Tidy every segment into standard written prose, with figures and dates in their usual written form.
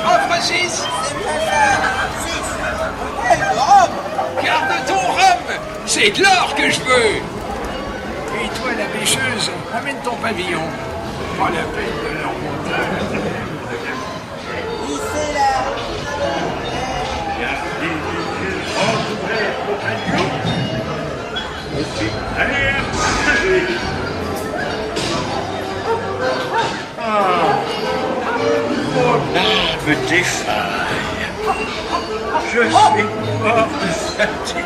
Offre 6. Garde ton rhum. C'est de l'or que je veux. Et toi, la pêcheuse, amène ton pavillon. Pas la peine de leur monter. Mon âme défaille. Je suis mort de fatigue.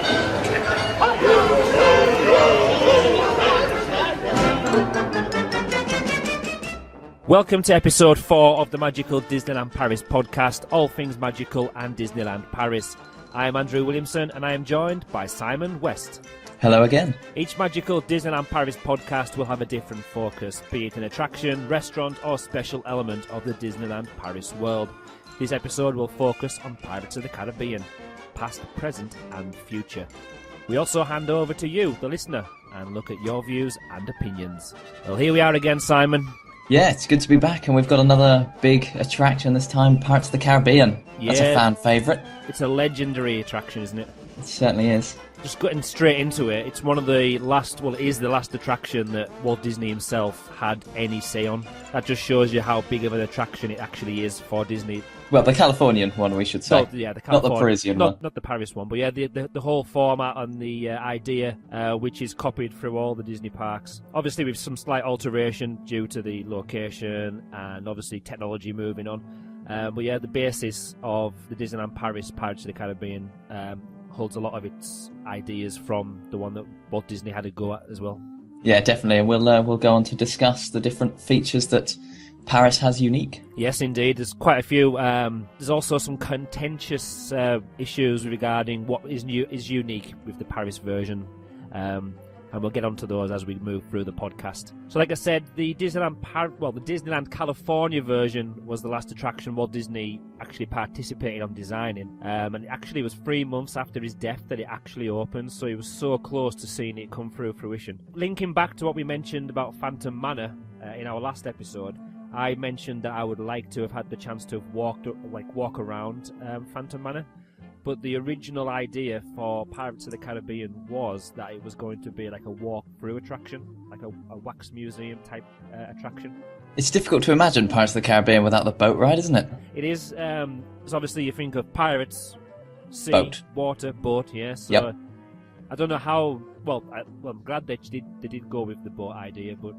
Welcome to episode 4 of the Magical Disneyland Paris podcast, all things magical and Disneyland Paris. I am Andrew Williamson and I am joined by Simon West. Hello again. Each Magical Disneyland Paris podcast will have a different focus, be it an attraction, restaurant or special element of the Disneyland Paris world. This episode will focus on Pirates of the Caribbean, past, present and future. We also hand over to you, the listener, and look at your views and opinions. Well, here we are again, Simon. Yeah, it's good to be back, and we've got another big attraction this time, Pirates of the Caribbean. That's a fan favourite. It's a legendary attraction, isn't it? It certainly is. Just getting straight into it, it's one of the last, well, it is the last attraction that Walt Disney himself had any say on. That just shows you how big of an attraction it actually is for Disney. Well, the Californian one, we should say. Oh, yeah, the California, not the Parisian one. Not the Paris one, but yeah, the whole format and the idea, which is copied through all the Disney parks. Obviously with some slight alteration due to the location and obviously technology moving on. But yeah, the basis of the Disneyland Paris Pirates of the Caribbean holds a lot of its ideas from the one that Walt Disney had a go at as well. Yeah, definitely, and we'll go on to discuss the different features that Paris has unique. Yes, indeed. There's quite a few. There's also some contentious issues regarding what is unique with the Paris version, and we'll get onto those as we move through the podcast. So, like I said, the Disneyland California version was the last attraction Walt Disney actually participated on designing, and it actually was 3 months after his death that it actually opened. So he was so close to seeing it come through fruition. Linking back to what we mentioned about Phantom Manor in our last episode. I mentioned that I would like to have had the chance to have walk around Phantom Manor, but the original idea for Pirates of the Caribbean was that it was going to be like a walk-through attraction, like a wax museum type attraction. It's difficult to imagine Pirates of the Caribbean without the boat ride, isn't it? It is. So obviously you think of pirates, sea, boat. Water, boat. Yeah. So yep. I don't know how. Well, I'm glad they did go with the boat idea, but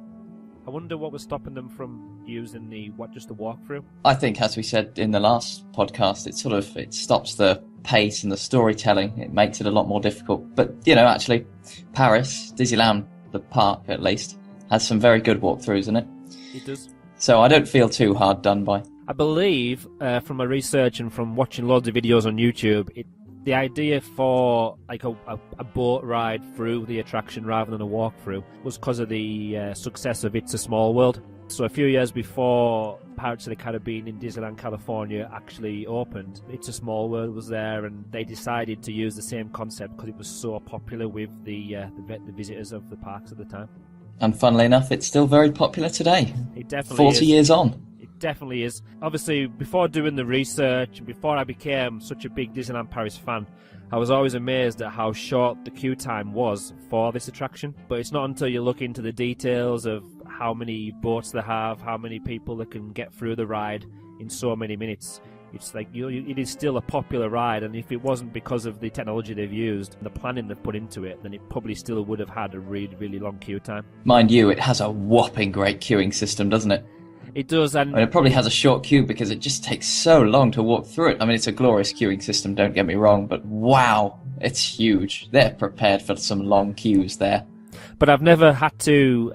I wonder what was stopping them from using just the walkthrough. I think, as we said in the last podcast, it stops the pace and the storytelling. It makes it a lot more difficult. But actually, Paris, Disneyland, the park at least, has some very good walkthroughs in it. It does. So I don't feel too hard done by. I believe, from my research and from watching loads of videos on YouTube, the idea for like a boat ride through the attraction rather than a walkthrough was because of the success of It's a Small World. So a few years before Pirates of the Caribbean in Disneyland, California actually opened, It's a Small World was there, and they decided to use the same concept because it was so popular with the visitors of the parks at the time. And funnily enough, it's still very popular today. It definitely 40 years on. Definitely is. Obviously, before doing the research, before I became such a big Disneyland Paris fan, I was always amazed at how short the queue time was for this attraction. But it's not until you look into the details of how many boats they have, how many people that can get through the ride in so many minutes. It's like it is still a popular ride, and if it wasn't because of the technology they've used and the planning they've put into it, then it probably still would have had a really, really long queue time. Mind you, it has a whopping great queuing system, doesn't it? It does, and it probably has a short queue because it just takes so long to walk through it. I mean, it's a glorious queuing system, don't get me wrong, but wow, it's huge. They're prepared for some long queues there. But I've never had to...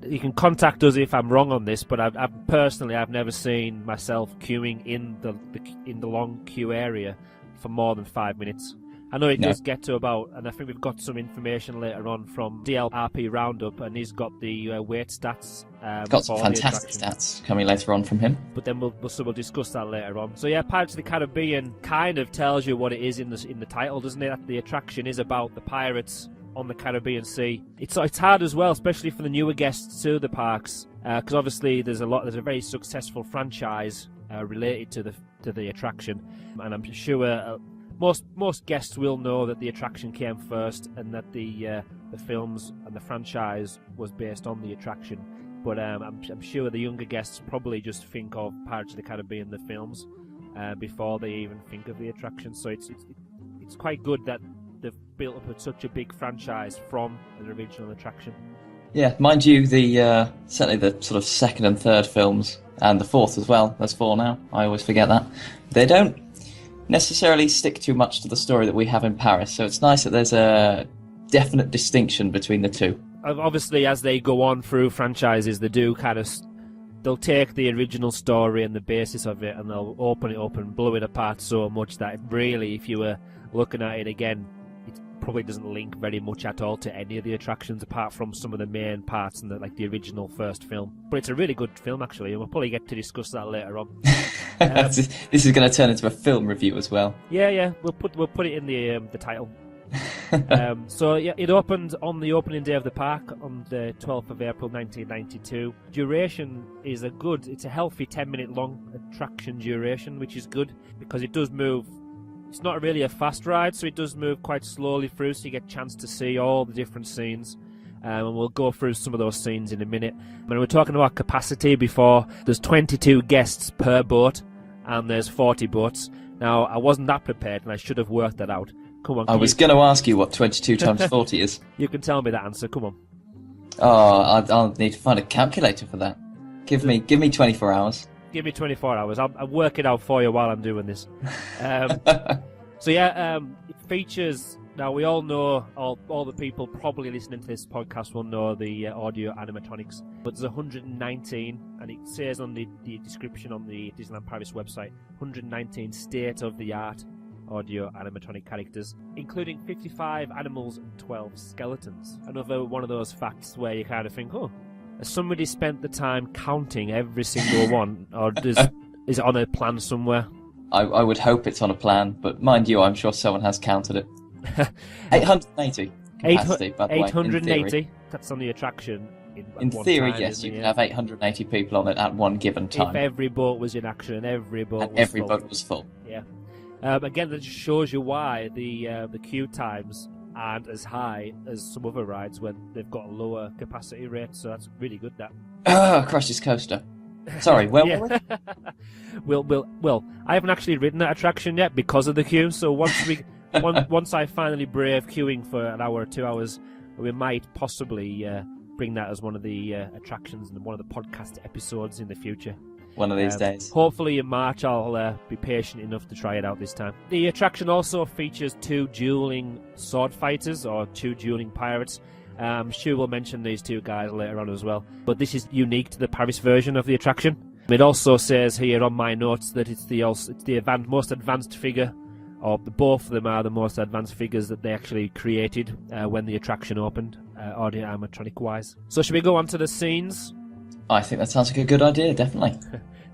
you can contact us if I'm wrong on this, but I've never seen myself queuing in the long queue area for more than 5 minutes. I know it does get to about, and I think we've got some information later on from DLRP Roundup, and he's got the weight stats. Got some fantastic stats coming later on from him. But then we'll discuss that later on. So yeah, Pirates of the Caribbean kind of tells you what it is in the title, doesn't it? The attraction is about the pirates on the Caribbean Sea. It's hard as well, especially for the newer guests to the parks, because obviously there's a very successful franchise related to to the attraction, and I'm sure most guests will know that the attraction came first, and that the films and the franchise was based on the attraction. But I'm sure the younger guests probably just think of Pirates of the Caribbean, the films, before they even think of the attraction. So it's quite good that they've built up such a big franchise from an original attraction. Yeah, mind you, the certainly the sort of second and third films, and the fourth as well, there's 4 now, I always forget that, they don't necessarily stick too much to the story that we have in Paris, so it's nice that there's a definite distinction between the two. Obviously, as they go on through franchises, they do kind of... They'll take the original story and the basis of it, and they'll open it up and blow it apart so much that really, if you were looking at it again, it probably doesn't link very much at all to any of the attractions, apart from some of the main parts and the original first film. But it's a really good film, actually, and we'll probably get to discuss that later on. This is going to turn into a film review as well. Yeah, we'll put it in the title. So yeah, it opened on the opening day of the park on the 12th of April 1992. Duration is it's a healthy 10-minute long attraction duration, which is good because it does move. It's not really a fast ride, so it does move quite slowly through, so you get a chance to see all the different scenes. And we'll go through some of those scenes in a minute. When we're talking about capacity before, there's 22 guests per boat, and there's 40 boats. Now, I wasn't that prepared, and I should have worked that out. Come on. I was going to ask you what 22 times 40 is. You can tell me that answer. Come on. Oh, I'll need to find a calculator for that. Give me 24 hours. Give me 24 hours. I'll work it out for you while I'm doing this. So yeah, it features... Now, we all know, all the people probably listening to this podcast will know the audio animatronics, but there's 119, and it says on the description on the Disneyland Paris website, 119 state-of-the-art audio animatronic characters, including 55 animals and 12 skeletons. Another one of those facts where you kind of think, oh, has somebody spent the time counting every single one, or is it on a plan somewhere? I would hope it's on a plan, but mind you, I'm sure someone has counted it. 880 capacity, by the way. 880. That's on the attraction. In theory, yes, you can have 880 people on it at one given time. If every boat was in action and every boat was full. Yeah. Again, that just shows you why the queue times aren't as high as some other rides when they've got a lower capacity rate. So that's really good. That. Crush's Coaster. Sorry, where were we? Well, I haven't actually ridden that attraction yet because of the queue. So once I finally brave queuing for an hour or 2 hours, we might possibly bring that as one of the attractions and one of the podcast episodes in the future. One of these days. Hopefully in March I'll be patient enough to try it out this time. The attraction also features 2 dueling sword fighters, or 2 dueling pirates. I'm sure we'll mention these 2 guys later on as well. But this is unique to the Paris version of the attraction. It also says here on my notes that it's the most advanced figure, or both of them are the most advanced figures that they actually created when the attraction opened, audio animatronic-wise. So should we go on to the scenes? I think that sounds like a good idea, definitely.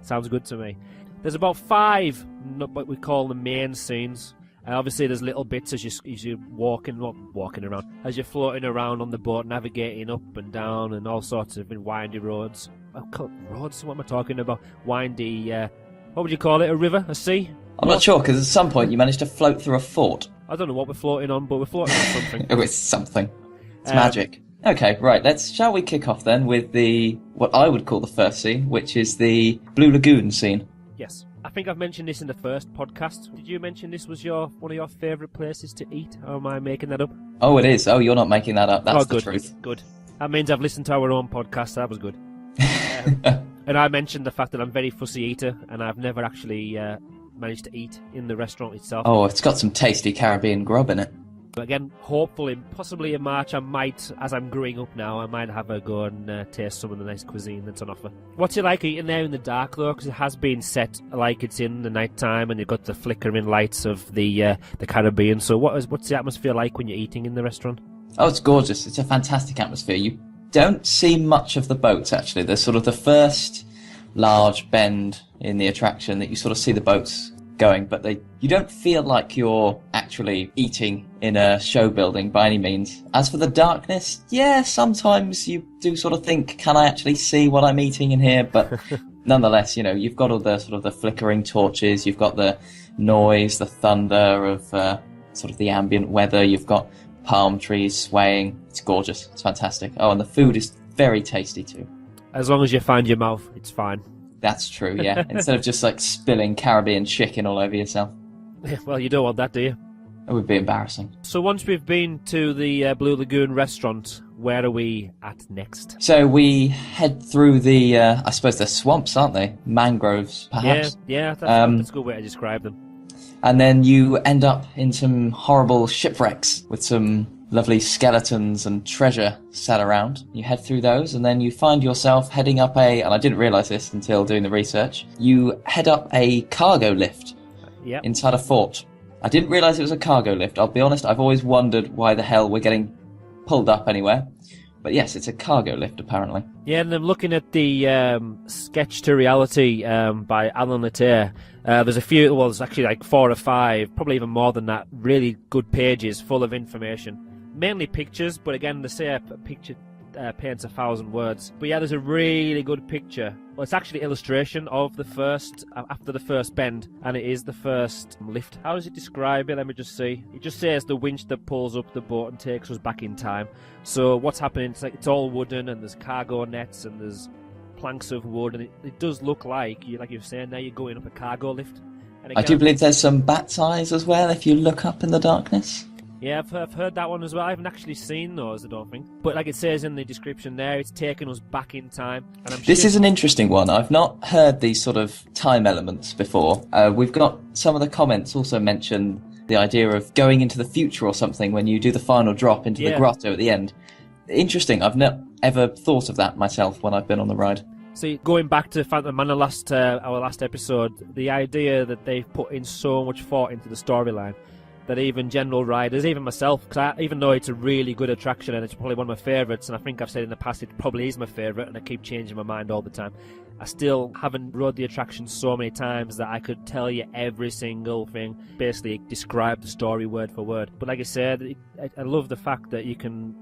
Sounds good to me. There's about 5, what we call the main scenes. Obviously, there's little bits as you're walking around, as you're floating around on the boat, navigating up and down, and all sorts of windy roads. Roads? What am I talking about? Windy. What would you call it? A river? A sea? I'm not sure, because at some point you managed to float through a fort. I don't know what we're floating on, but we're floating on something. Oh, it's something. It's magic. Okay, right. Shall we kick off then with what I would call the first scene, which is the Blue Lagoon scene? Yes. I think I've mentioned this in the first podcast. Did you mention this was one of your favourite places to eat? Or am I making that up? Oh, it is. Oh, you're not making that up. That's the truth. Good. That means I've listened to our own podcast. That was good. And I mentioned the fact that I'm a very fussy eater, and I've never actually managed to eat in the restaurant itself. Oh, it's got some tasty Caribbean grub in it. But again, hopefully, possibly in March, I might, as I'm growing up now, I might have a go and taste some of the nice cuisine that's on offer. What's it like eating there in the dark, though? Because it has been set like it's in the night time, and you've got the flickering lights of the Caribbean. So what's the atmosphere like when you're eating in the restaurant? Oh, it's gorgeous. It's a fantastic atmosphere. You don't see much of the boats, actually. There's sort of the first large bend in the attraction that you sort of see the boats going, but you don't feel like you're actually eating in a show building by any means. As for the darkness, yeah, sometimes you do sort of think, can I actually see what I'm eating in here? But nonetheless, you've got all the sort of the flickering torches, you've got the noise, the thunder of sort of the ambient weather, you've got palm trees swaying. It's gorgeous. It's fantastic. Oh, and the food is very tasty too. As long as you find your mouth, it's fine. That's true, yeah. Instead of just like spilling Caribbean chicken all over yourself. Well, you don't want that, do you? It would be embarrassing. So once we've been to the Blue Lagoon restaurant, where are we at next? So we head through the, I suppose they're swamps, aren't they? Mangroves, perhaps? Yeah, that's a good way to describe them. And then you end up in some horrible shipwrecks with some lovely skeletons and treasure sat around. You head through those, and then you find yourself heading up and I didn't realise this until doing the research, you head up a cargo lift inside a fort. I didn't realise it was a cargo lift. I'll be honest, I've always wondered why the hell we're getting pulled up anywhere. But yes, it's a cargo lift, apparently. Yeah, and I'm looking at the Sketch to Reality by Alan Letaire. There's a few, well, there's actually like 4 or 5, probably even more than that, really good pages full of information. Mainly pictures, but again, they say a picture paints 1,000 words. But yeah, there's a really good picture. Well, it's actually illustration of the first, after the first bend, and it is the first lift. How does it describe it? Let me just see. It just says the winch that pulls up the boat and takes us back in time. So what's happening, it's all wooden, and there's cargo nets, and there's planks of wood, and it does look like you're saying there, you're going up a cargo lift. And again, I do believe there's some bat's eyes as well if you look up in the darkness. Yeah, I've heard that one as well. I haven't actually seen those, I don't think. But like it says in the description there, it's taking us back in time. And This is an interesting one. I've not heard these sort of time elements before. We've got some of the comments also mention the idea of going into the future or something when you do the final drop into the grotto at the end. Interesting. I've not ever thought of that myself when I've been on the ride. See, going back to Phantom Manor our last episode, the idea that they've put in so much thought into the storyline, that even general riders, even myself, because even though it's a really good attraction and it's probably one of my favourites, and I think I've said in the past it probably is my favourite, and I keep changing my mind all the time, I still haven't rode the attraction so many times that I could tell you every single thing, basically describe the story word for word. But like I said, I love the fact that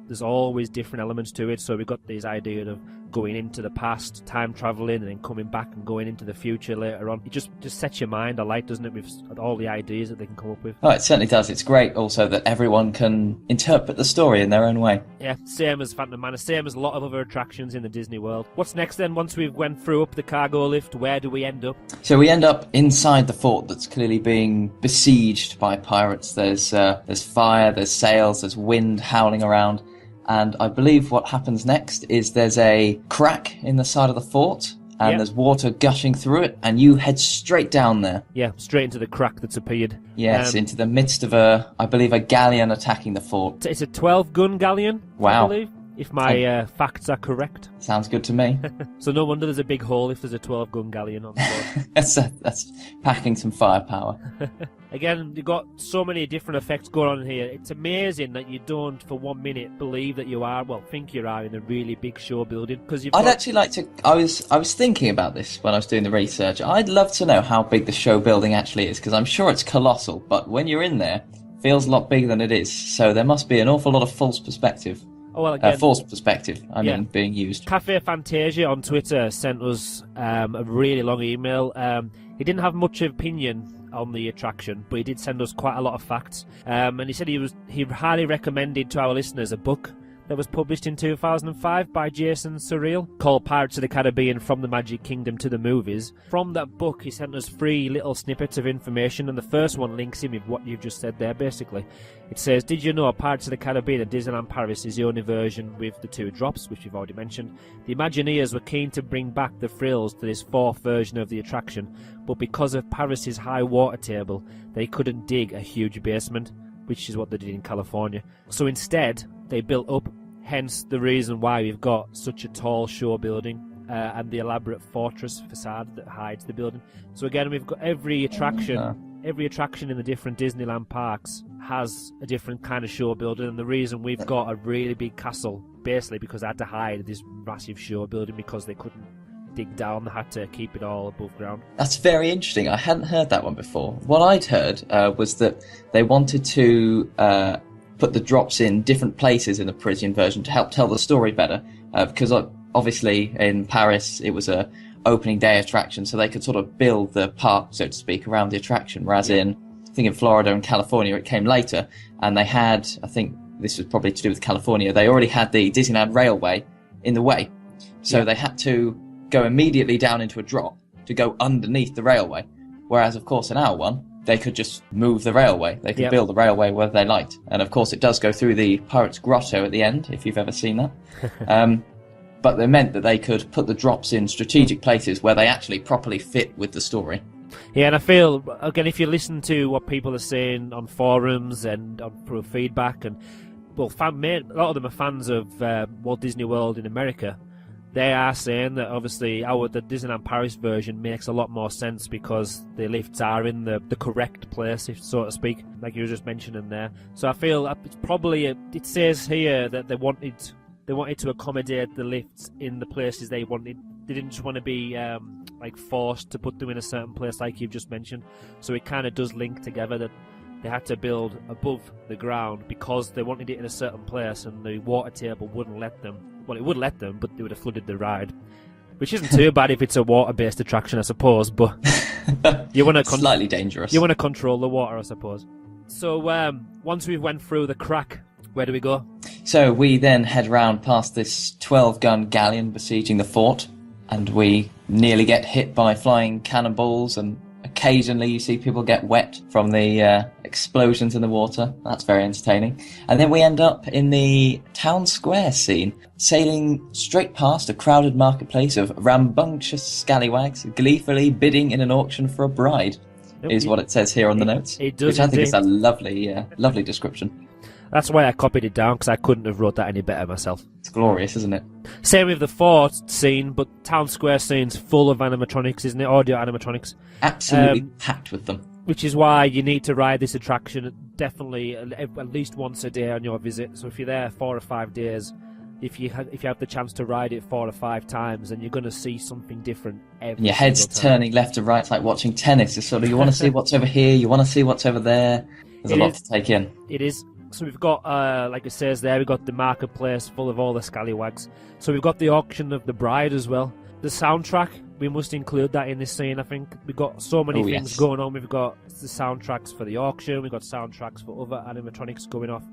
there's always different elements to it. So we've got this idea of going into the past, time traveling, and then coming back and going into the future later on. It just sets your mind alight, doesn't it, with all the ideas that they can come up with. Oh, it certainly does. It's great also that everyone can interpret the story in their own way. Yeah, same as Phantom Manor, same as a lot of other attractions in the Disney World. What's next then? Once we've went through up the cargo lift, where do we end up? So we end up inside the fort that's clearly being besieged by pirates. There's fire, there's sails, there's wind howling around. And I believe what happens next is there's a crack in the side of the fort, and there's water gushing through it, and you head straight down there. Yeah, straight into the crack that's appeared. Yes, into the midst of I believe a galleon attacking the fort. It's a 12-gun galleon, wow. I believe, if my facts are correct. Sounds good to me. So no wonder there's a big hole if there's a 12-gun galleon on the boat. That's packing some firepower. Again, you've got so many different effects going on here. It's amazing that you don't, for 1 minute, believe that you are, think you are in a really big show building. I'd actually like to. I was thinking about this when I was doing the research. I'd love to know how big the show building actually is, because I'm sure it's colossal. But when you're in there, it feels a lot bigger than it is. So there must be an awful lot of false perspective. Oh, well, again, false perspective, mean, being used. Cafe Fantasia on Twitter sent us a really long email. He didn't have much opinion on the attraction, but he did send us quite a lot of facts. And he said he highly recommended to our listeners a book that was published in 2005 by Jason Surreal called Pirates of the Caribbean From the Magic Kingdom to the Movies. From that book, he sent us 3 little snippets of information, and the first one links in with what you've just said there, basically. It says, did you know Pirates of the Caribbean at Disneyland Paris is the only version with the 2 drops, which we've already mentioned. The Imagineers were keen to bring back the thrills to this 4th version of the attraction, but because of Paris's high water table, they couldn't dig a huge basement, which is what they did in California. So instead, they built up, hence the reason why we've got such a tall show building and the elaborate fortress facade that hides the building. So again, we've got every attraction in the different Disneyland parks has a different kind of show building, and the reason we've got a really big castle, basically because they had to hide this massive show building because they couldn't dig down, they had to keep it all above ground. That's very interesting. I hadn't heard that one before. What I'd heard was that they wanted to put the drops in different places in the Parisian version to help tell the story better, because obviously in Paris it was a opening day attraction, so they could sort of build the park, so to speak, around the attraction. Whereas I think in Florida and California, it came later, and they had, I think this was probably to do with California, they already had the Disneyland Railway in the way. So they had to go immediately down into a drop to go underneath the railway. Whereas, of course, in our one, they could just move the railway. They could build the railway whether they liked. And, of course, it does go through the Pirates Grotto at the end, if you've ever seen that. But they meant that they could put the drops in strategic places where they actually properly fit with the story. Yeah, and I feel, again, if you listen to what people are saying on forums and through feedback, and a lot of them are fans of Walt Disney World in America, they are saying that obviously the Disneyland Paris version makes a lot more sense because the lifts are in the correct place, if so to speak, like you were just mentioning there. So I feel it's probably, it says here that they wanted to accommodate the lifts in the places they wanted. They didn't just want to be forced to put them in a certain place like you've just mentioned. So it kind of does link together that they had to build above the ground because they wanted it in a certain place and the water table wouldn't let them. Well, it would let them, but they would have flooded the ride. Which isn't too bad if it's a water-based attraction, I suppose, but you want to slightly dangerous. You want to control the water, I suppose. So once we went through the crack, where do we go? So we then head round past this 12-gun galleon besieging the fort, and we nearly get hit by flying cannonballs, and occasionally you see people get wet from the explosions in the water. That's very entertaining. And then we end up in the town square scene, sailing straight past a crowded marketplace of rambunctious scallywags gleefully bidding in an auction for a bride, is what it says here on the notes. It does, which I think is a lovely description. That's why I copied it down, because I couldn't have wrote that any better myself. It's glorious, isn't it? Same with the fort scene, but town square scene's full of animatronics, isn't it? Audio animatronics. Absolutely packed with them. Which is why you need to ride this attraction definitely at least once a day on your visit. So if you're there 4 or 5 days, if you have the chance to ride it 4 or 5 times, then you're going to see something different every Your head's time. turning left to right, like watching tennis. It's sort of, you want to see what's over here, you want to see what's over there. There's a lot to take in. It is. So we've got, like it says there, we've got the marketplace full of all the scallywags. So we've got the auction of the bride as well. The soundtrack, we must include that in this scene, I think. We've got so many things going on. We've got the soundtracks for the auction. We've got soundtracks for other animatronics going off.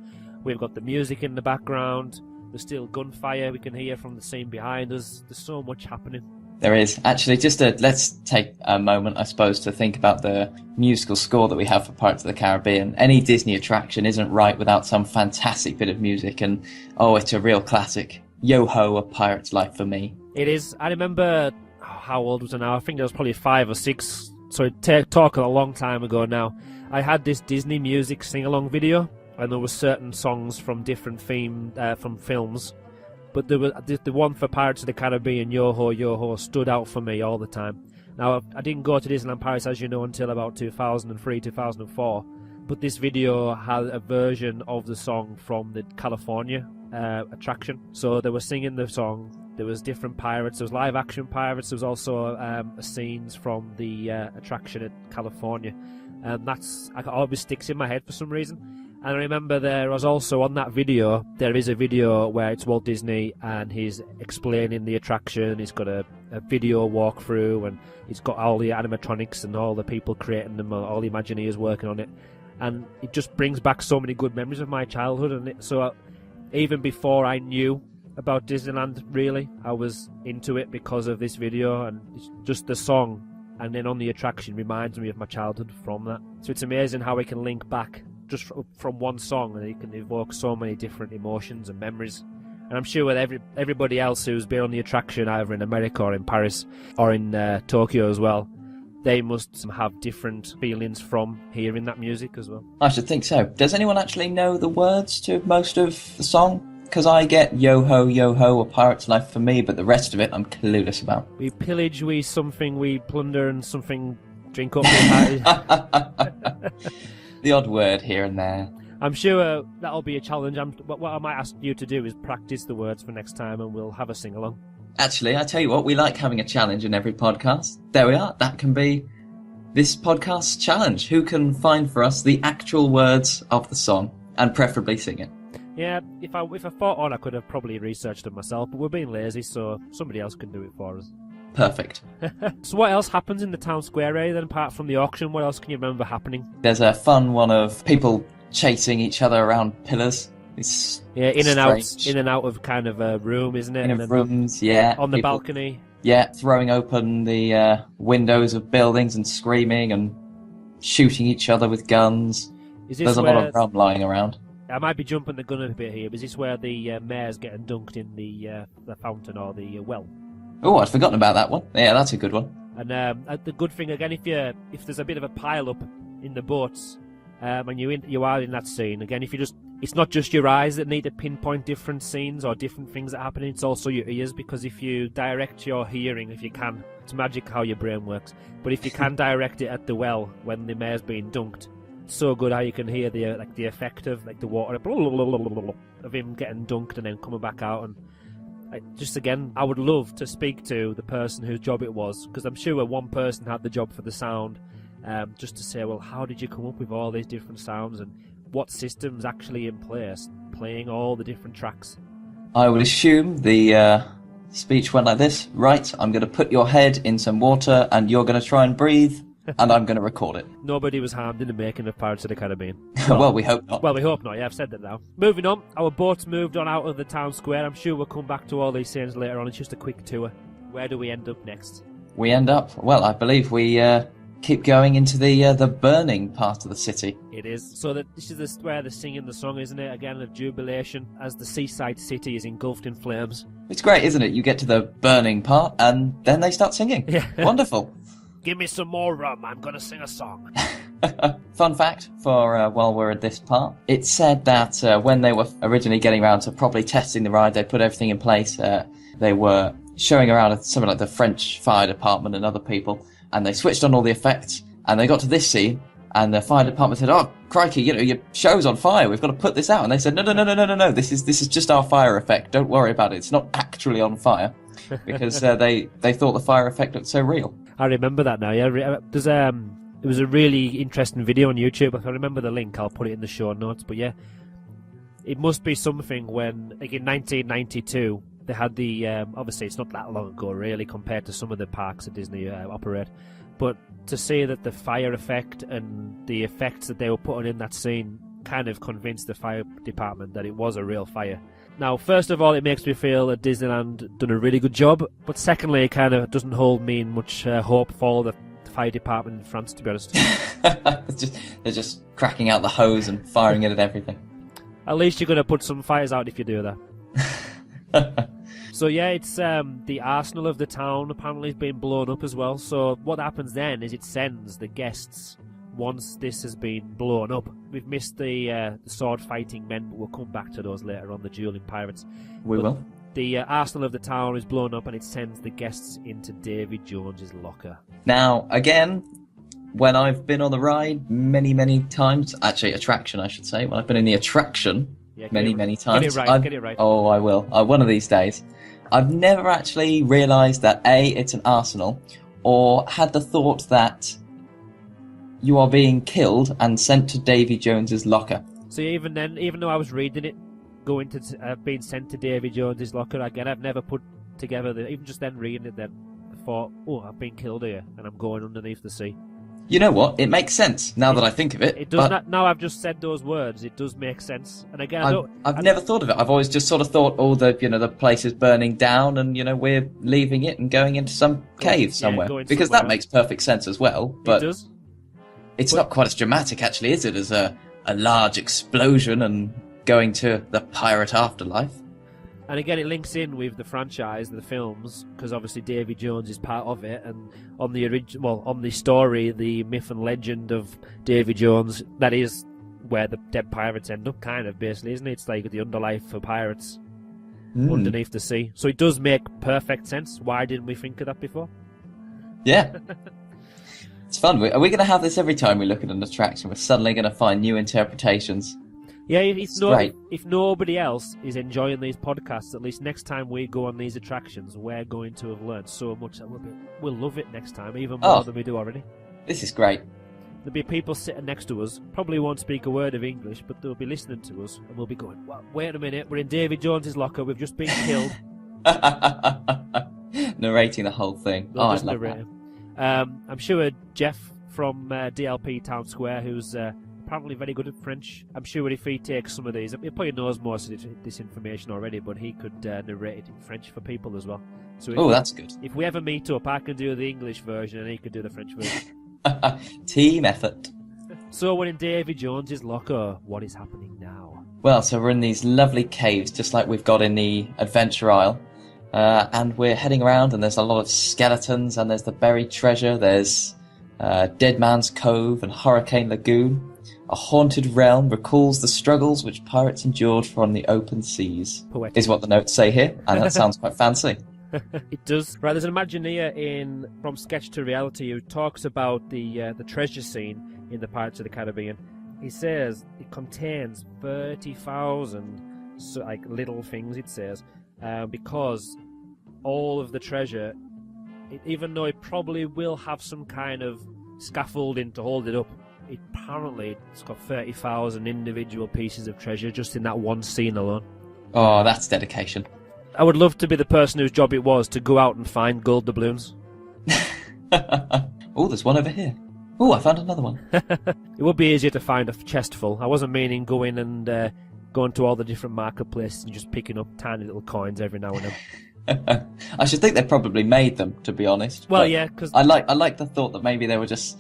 We've got the music in the background. There's still gunfire we can hear from the scene behind us. There's so much happening. There is. Actually, let's take a moment, I suppose, to think about the musical score that we have for Pirates of the Caribbean. Any Disney attraction isn't right without some fantastic bit of music, and it's a real classic. Yo-ho, A Pirate's Life for Me. It is. I remember, how old was I now? I think I was probably 5 or 6, so talking a long time ago now. I had this Disney music sing-along video, and there were certain songs from different from films. But there was the one for Pirates of the Caribbean, Yo-Ho, Yo-Ho, stood out for me all the time. Now, I didn't go to Disneyland Paris, as you know, until about 2003, 2004. But this video had a version of the song from the California attraction. So they were singing the song. There was different pirates. There was live-action pirates. There was also scenes from the attraction at California. And that's always sticks in my head for some reason. And I remember there was also on that video, there is a video where it's Walt Disney and he's explaining the attraction. He's got a video walkthrough and he's got all the animatronics and all the people creating them, all the Imagineers working on it. And it just brings back so many good memories of my childhood. And so even before I knew about Disneyland, really, I was into it because of this video. And it's just the song and then on the attraction reminds me of my childhood from that. So it's amazing how we can link back just from one song, and it can evoke so many different emotions and memories. And I'm sure with everybody else who's been on the attraction, either in America or in Paris or in Tokyo as well, they must have different feelings from hearing that music as well. I should think so. Does anyone actually know the words to most of the song? Because I get yo-ho, yo-ho, A Pirate's Life for Me, but the rest of it I'm clueless about. We pillage, we something, we plunder, and something drink up. The The odd word here and there. I'm sure that'll be a challenge. What I might ask you to do is practice the words for next time and we'll have a sing-along. Actually, I tell you what, we like having a challenge in every podcast. There we are. That can be this podcast's challenge. Who can find for us the actual words of the song and preferably sing it? Yeah, if I thought on, I could have probably researched it myself, but we're being lazy, so somebody else can do it for us. perfect. So what else happens in the town square area then, apart from the auction? What else can you remember happening? There's a fun one of people chasing each other around pillars. It's in strange. and out of kind of a room, isn't it? In rooms, yeah. On the people- balcony. Yeah, throwing open the windows of buildings and screaming and shooting each other with guns. Is this There's a where, lot of rum lying around. I might be jumping the gun a bit here, but is this where the mayor's getting dunked in the fountain or the well? Oh, I'd forgotten about that one. Yeah, that's a good one. And the good thing again, if there's a bit of a pile up in the boats, and you are in that scene again, it's not just your eyes that need to pinpoint different scenes or different things that happen. It's also your ears, because if you direct your hearing, if you can, it's magic how your brain works. But if you can direct it at the well when the mayor's being dunked, it's so good how you can hear the effect of the water of him getting dunked and then coming back out. And I would love to speak to the person whose job it was, because I'm sure one person had the job for the sound, just to say, well, how did you come up with all these different sounds and what system's actually in place, playing all the different tracks? I would assume the speech went like this. Right, I'm going to put your head in some water and you're going to try and breathe and I'm going to record it. Nobody was harmed in the making of Pirates of the Caribbean. Well, we hope not. Well, we hope not. Yeah, I've said that now. Moving on, our boats moved on out of the town square. I'm sure we'll come back to all these scenes later on. It's just a quick tour. Where do we end up next? We end up, well, I believe we keep going into the burning part of the city. It is. So this is where they're singing the song, isn't it? Again, of jubilation as the seaside city is engulfed in flames. It's great, isn't it? You get to the burning part and then they start singing. Yeah. Wonderful. Give me some more rum. I'm going to sing a song. Fun fact for while we're at this part, it said that when they were originally getting around to properly testing the ride, they put everything in place. They were showing around something like the French fire department and other people, and they switched on all the effects, and they got to this scene, and the fire department said, "Oh, crikey, your show's on fire. We've got to put this out." And they said, "No. This is just our fire effect. Don't worry about it. It's not actually on fire," because they thought the fire effect looked so real. I remember that now. Yeah, there was a really interesting video on YouTube. If I remember the link, I'll put it in the show notes. But yeah, it must be something when, like in 1992, they had the obviously it's not that long ago really compared to some of the parks that Disney operate, but to say that the fire effect and the effects that they were putting in that scene kind of convinced the fire department that it was a real fire. Now, first of all, it makes me feel that Disneyland done a really good job, but secondly, it kind of doesn't hold me in much hope for the fire department in France, to be honest. They're just cracking out the hose and firing it at everything. At least you're going to put some fires out if you do that. So yeah, it's the arsenal of the town apparently has been blown up as well. So what happens then is it sends the guests once this has been blown up. We've missed the sword fighting men, but we'll come back to those later on, the dueling pirates. We will. The arsenal of the town is blown up and it sends the guests into Davy Jones's locker. Now, again, when I've been on the ride many times, actually attraction I should say, when I've been in the attraction many times. Get it right. Oh, I will. One of these days. I've never actually realised that A, it's an arsenal, or had the thought that you are being killed and sent to Davy Jones's locker. So even then, even though I was reading it, going to being sent to Davy Jones's locker, again, I've never put together, even just then reading it then, I thought, oh, I've been killed here, and I'm going underneath the sea. You know what? It makes sense now that I think of it. It does not. Now I've just said those words. It does make sense. And again, I've never thought of it. I've always just sort of thought, oh, the place is burning down, and we're leaving it and going into some cave somewhere, because that makes perfect sense as well. But it does. It's not quite as dramatic, actually, is it? As a large explosion and going to the pirate afterlife. And again, it links in with the franchise, the films, because obviously Davy Jones is part of it. And on the story, the myth and legend of Davy Jones, that is where the dead pirates end up, kind of, basically, isn't it? It's like the underlife for pirates underneath the sea. So it does make perfect sense. Why didn't we think of that before? Yeah. It's fun. Are we going to have this every time we look at an attraction? We're suddenly going to find new interpretations. Yeah, if nobody else is enjoying these podcasts, at least next time we go on these attractions, we're going to have learned so much that we'll love it next time, even more than we do already. This is great. There'll be people sitting next to us, probably won't speak a word of English, but they'll be listening to us, and we'll be going, well, wait a minute, we're in Davy Jones's locker, we've just been killed. Narrating the whole thing. They'll Oh, I just love narrate that. it. I'm sure Jeff from DLP Town Square, who's apparently very good at French, I'm sure if he takes some of these, he probably knows most of this information already, but he could narrate it in French for people as well. So Oh, that's good. if we ever meet up, I can do the English version and he can do the French version. Team effort. So we're in Davy Jones's locker. What is happening now? Well, so we're in these lovely caves, just like we've got in the Adventure Isle. And we're heading around, and there's a lot of skeletons, and there's the buried treasure, there's Dead Man's Cove and Hurricane Lagoon. A haunted realm recalls the struggles which pirates endured from the open seas. Poetic. Is what the notes say here, and that sounds quite fancy. It does. Right, there's an Imagineer in From Sketch to Reality who talks about the treasure scene in the Pirates of the Caribbean. He says it contains 30,000 little things. It says because all of the treasure, even though it probably will have some kind of scaffolding to hold it up, apparently it's got 30,000 individual pieces of treasure just in that one scene alone. Oh, that's dedication. I would love to be the person whose job it was to go out and find gold doubloons. Oh, there's one over here. Oh, I found another one. It would be easier to find a chest full. I wasn't meaning going and going to all the different marketplaces and just picking up tiny little coins every now and then. I should think they probably made them, to be honest. Well, but yeah, because I like the thought that maybe they were just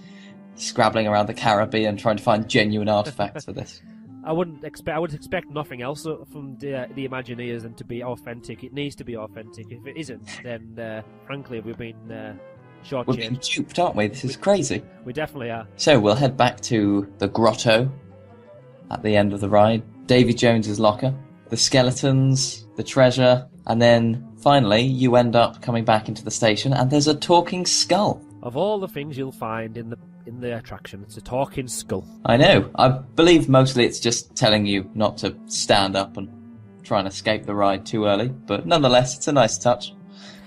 scrabbling around the Caribbean trying to find genuine artifacts for this. I would expect nothing else from the Imagineers than to be authentic. It needs to be authentic. If it isn't, then frankly we've been We're being shortchanged. duped, aren't we? This is crazy. We definitely are. So we'll head back to the grotto at the end of the ride. Davy Jones's locker, the skeletons, the treasure, and then finally you end up coming back into the station and there's a talking skull. Of all the things you'll find in the attraction, it's a talking skull. I know. I believe mostly it's just telling you not to stand up and try and escape the ride too early, but nonetheless, it's a nice touch.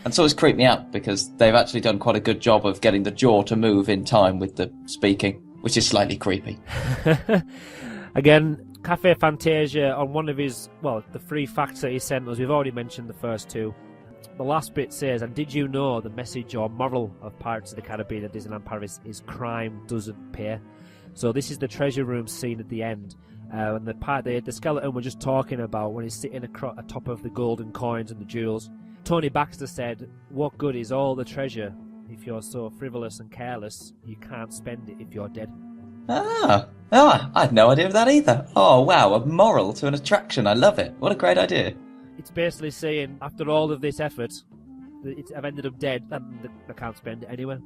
And so it's creeped me out because they've actually done quite a good job of getting the jaw to move in time with the speaking, which is slightly creepy. Again, Cafe Fantasia, on one of his, the 3 facts that he sent us, we've already mentioned the first 2. The last bit says, and did you know the message or moral of Pirates of the Caribbean at Disneyland Paris is crime doesn't pay? So this is the treasure room scene at the end. And the skeleton we're just talking about when he's sitting atop of the golden coins and the jewels. Tony Baxter said, what good is all the treasure if you're so frivolous and careless you can't spend it if you're dead? I had no idea of that either. Oh, wow, a moral to an attraction. I love it. What a great idea. It's basically saying, after all of this effort, I've ended up dead and I can't spend it anywhere.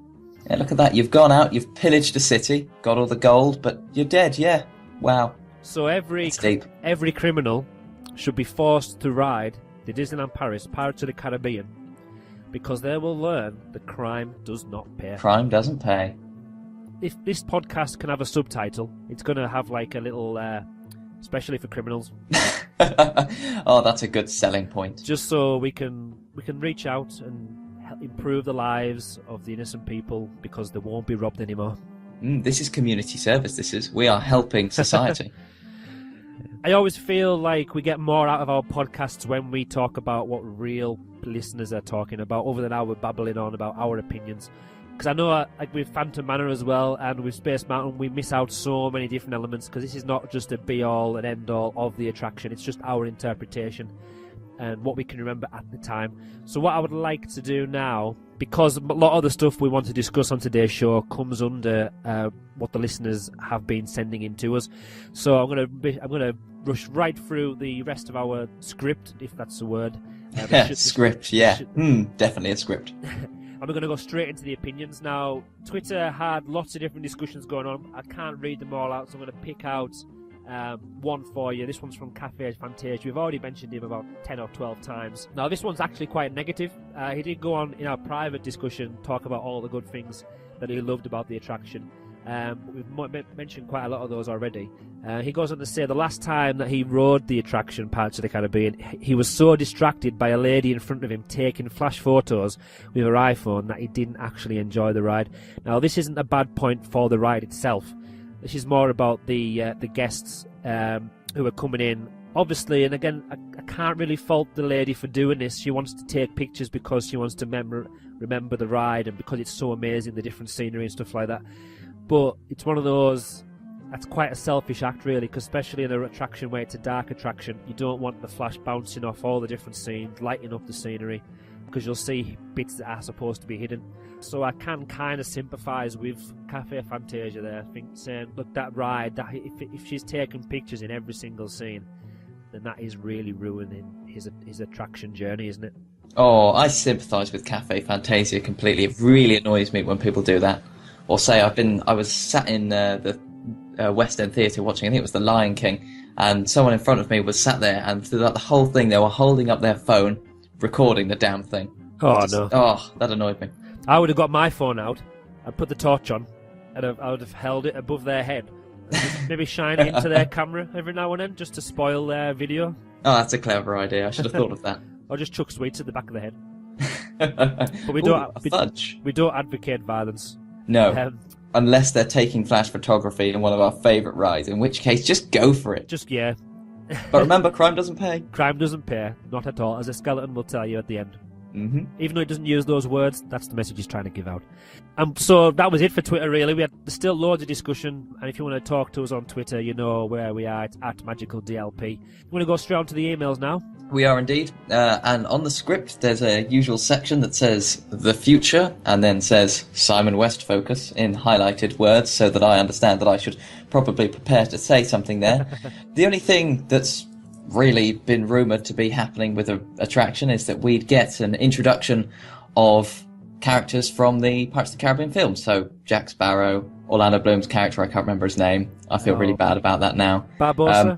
Yeah, look at that. You've gone out, you've pillaged a city, got all the gold, but you're dead, yeah. Wow. So every That's deep. criminal should be forced to ride the Disneyland Paris Pirates of the Caribbean because they will learn that crime does not pay. Crime doesn't pay. If this podcast can have a subtitle, it's going to have like a little, especially for criminals, Oh, that's a good selling point. just so we can reach out and improve the lives of the innocent people because they won't be robbed anymore. This is community service, this is. We are helping society. I always feel like we get more out of our podcasts when we talk about what real listeners are talking about, other than how we're babbling on about our opinions. Because I know, like with Phantom Manor as well, and with Space Mountain, we miss out so many different elements, because this is not just a be-all and end-all of the attraction, it's just our interpretation and what we can remember at the time. So what I would like to do now, because a lot of the stuff we want to discuss on today's show comes under what the listeners have been sending in to us, so I'm gonna rush right through the rest of our script, if that's the word. Script, yeah. Definitely a script. And we're going to go straight into the opinions now. Twitter had lots of different discussions going on. I can't read them all out, so I'm going to pick out one for you. This one's from Cafe Fantasia. We've already mentioned him about 10 or 12 times. Now, this one's actually quite negative. He did go on in our private discussion, talk about all the good things that he loved about the attraction. We've mentioned quite a lot of those already. He goes on to say the last time that he rode the attraction Pirates of the Caribbean, he was so distracted by a lady in front of him taking flash photos with her iPhone that he didn't actually enjoy the ride. Now, this isn't a bad point for the ride itself. This is more about the guests who are coming in. Obviously, and again, I can't really fault the lady for doing this. She wants to take pictures because she wants to remember the ride, and because it's so amazing, the different scenery and stuff like that. But it's one of those, that's quite a selfish act, really, because especially in an attraction where it's a dark attraction, you don't want the flash bouncing off all the different scenes, lighting up the scenery, because you'll see bits that are supposed to be hidden. So I can kind of sympathise with Cafe Fantasia there. I think saying, look, that ride, that if she's taking pictures in every single scene, then that is really ruining his attraction journey, isn't it? Oh, I sympathise with Cafe Fantasia completely. It really annoys me when people do that. Or say I was sat in the West End Theatre watching, I think it was The Lion King, and someone in front of me was sat there, and throughout the whole thing they were holding up their phone, recording the damn thing. No. Oh, that annoyed me. I would have got my phone out, I'd put the torch on, and I would have held it above their head. Maybe shine it into their camera every now and then, just to spoil their video. Oh, that's a clever idea. I should have thought of that. Or just chuck sweets at the back of the head. But we don't advocate violence. No, unless they're taking flash photography in one of our favourite rides, in which case, just go for it. Yeah. But remember, crime doesn't pay. Crime doesn't pay, not at all, as a skeleton will tell you at the end. Mm-hmm. Even though it doesn't use those words, that's the message he's trying to give out. So that was it for Twitter, really. There's still loads of discussion, and if you want to talk to us on Twitter, you know where we are. It's at MagicalDLP. You want to go straight on to the emails now? We are indeed. And on the script, there's a usual section that says the future, and then says Simon West focus in highlighted words, so that I understand that I should probably prepare to say something there. The only thing that's really been rumoured to be happening with the attraction is that we'd get an introduction of characters from the Pirates of the Caribbean films. So Jack Sparrow, Orlando Bloom's character, I can't remember his name. I feel really bad about that now. Barbossa?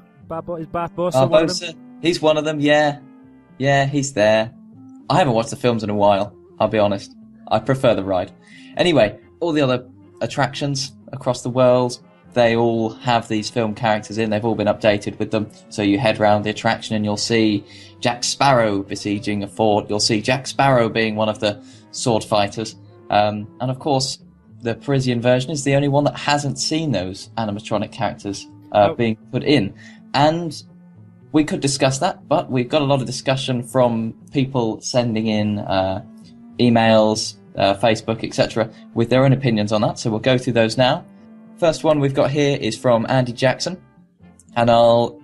Is Barbossa one of them? He's one of them, yeah. Yeah, he's there. I haven't watched the films in a while, I'll be honest. I prefer the ride. Anyway, all the other attractions across the world, they all have these film characters in. They've all been updated with them. So you head round the attraction and you'll see Jack Sparrow besieging a fort. You'll see Jack Sparrow being one of the sword fighters. And of course, the Parisian version is the only one that hasn't seen those animatronic characters being put in. And we could discuss that, but we've got a lot of discussion from people sending in emails, Facebook, etc., with their own opinions on that. So we'll go through those now. First one we've got here is from Andy Jackson, and I'll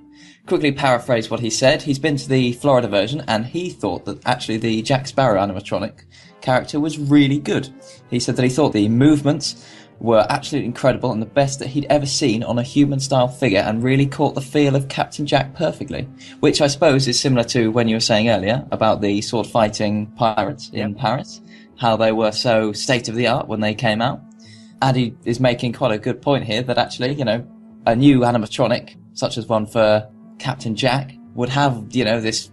quickly paraphrase what he said. He's been to the Florida version, and he thought that actually the Jack Sparrow animatronic character was really good. He said that he thought the movements were absolutely incredible and the best that he'd ever seen on a human-style figure, and really caught the feel of Captain Jack perfectly, which I suppose is similar to when you were saying earlier about the sword-fighting pirates in Paris, how they were so state-of-the-art when they came out. Addy is making quite a good point here that actually, you know, a new animatronic, such as one for Captain Jack, would have, you know, this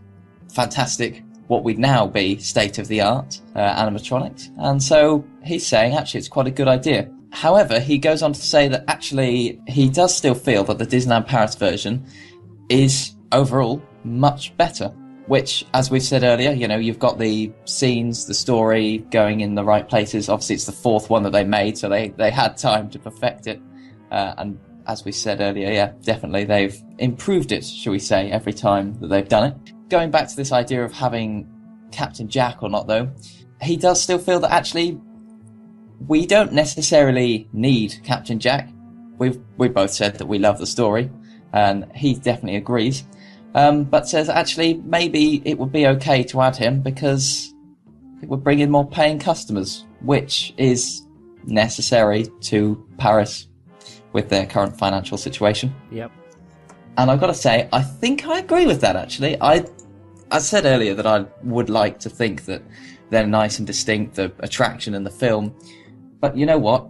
fantastic, what would now be state-of-the-art animatronics. And so he's saying, actually, it's quite a good idea. However, he goes on to say that actually he does still feel that the Disneyland Paris version is overall much better. Which, as we've said earlier, you know, you've got the scenes, the story going in the right places. Obviously, it's the fourth one that they made, so they had time to perfect it. And as we said earlier, yeah, definitely they've improved it, shall we say, every time that they've done it. Going back to this idea of having Captain Jack or not, though, he does still feel that actually we don't necessarily need Captain Jack. We both said that we love the story, and he definitely agrees. But says actually maybe it would be okay to add him because it would bring in more paying customers, which is necessary to Paris with their current financial situation. Yep. And I've got to say, I think I agree with that, actually. I said earlier that I would like to think that they're nice and distinct, the attraction and the film. But you know what?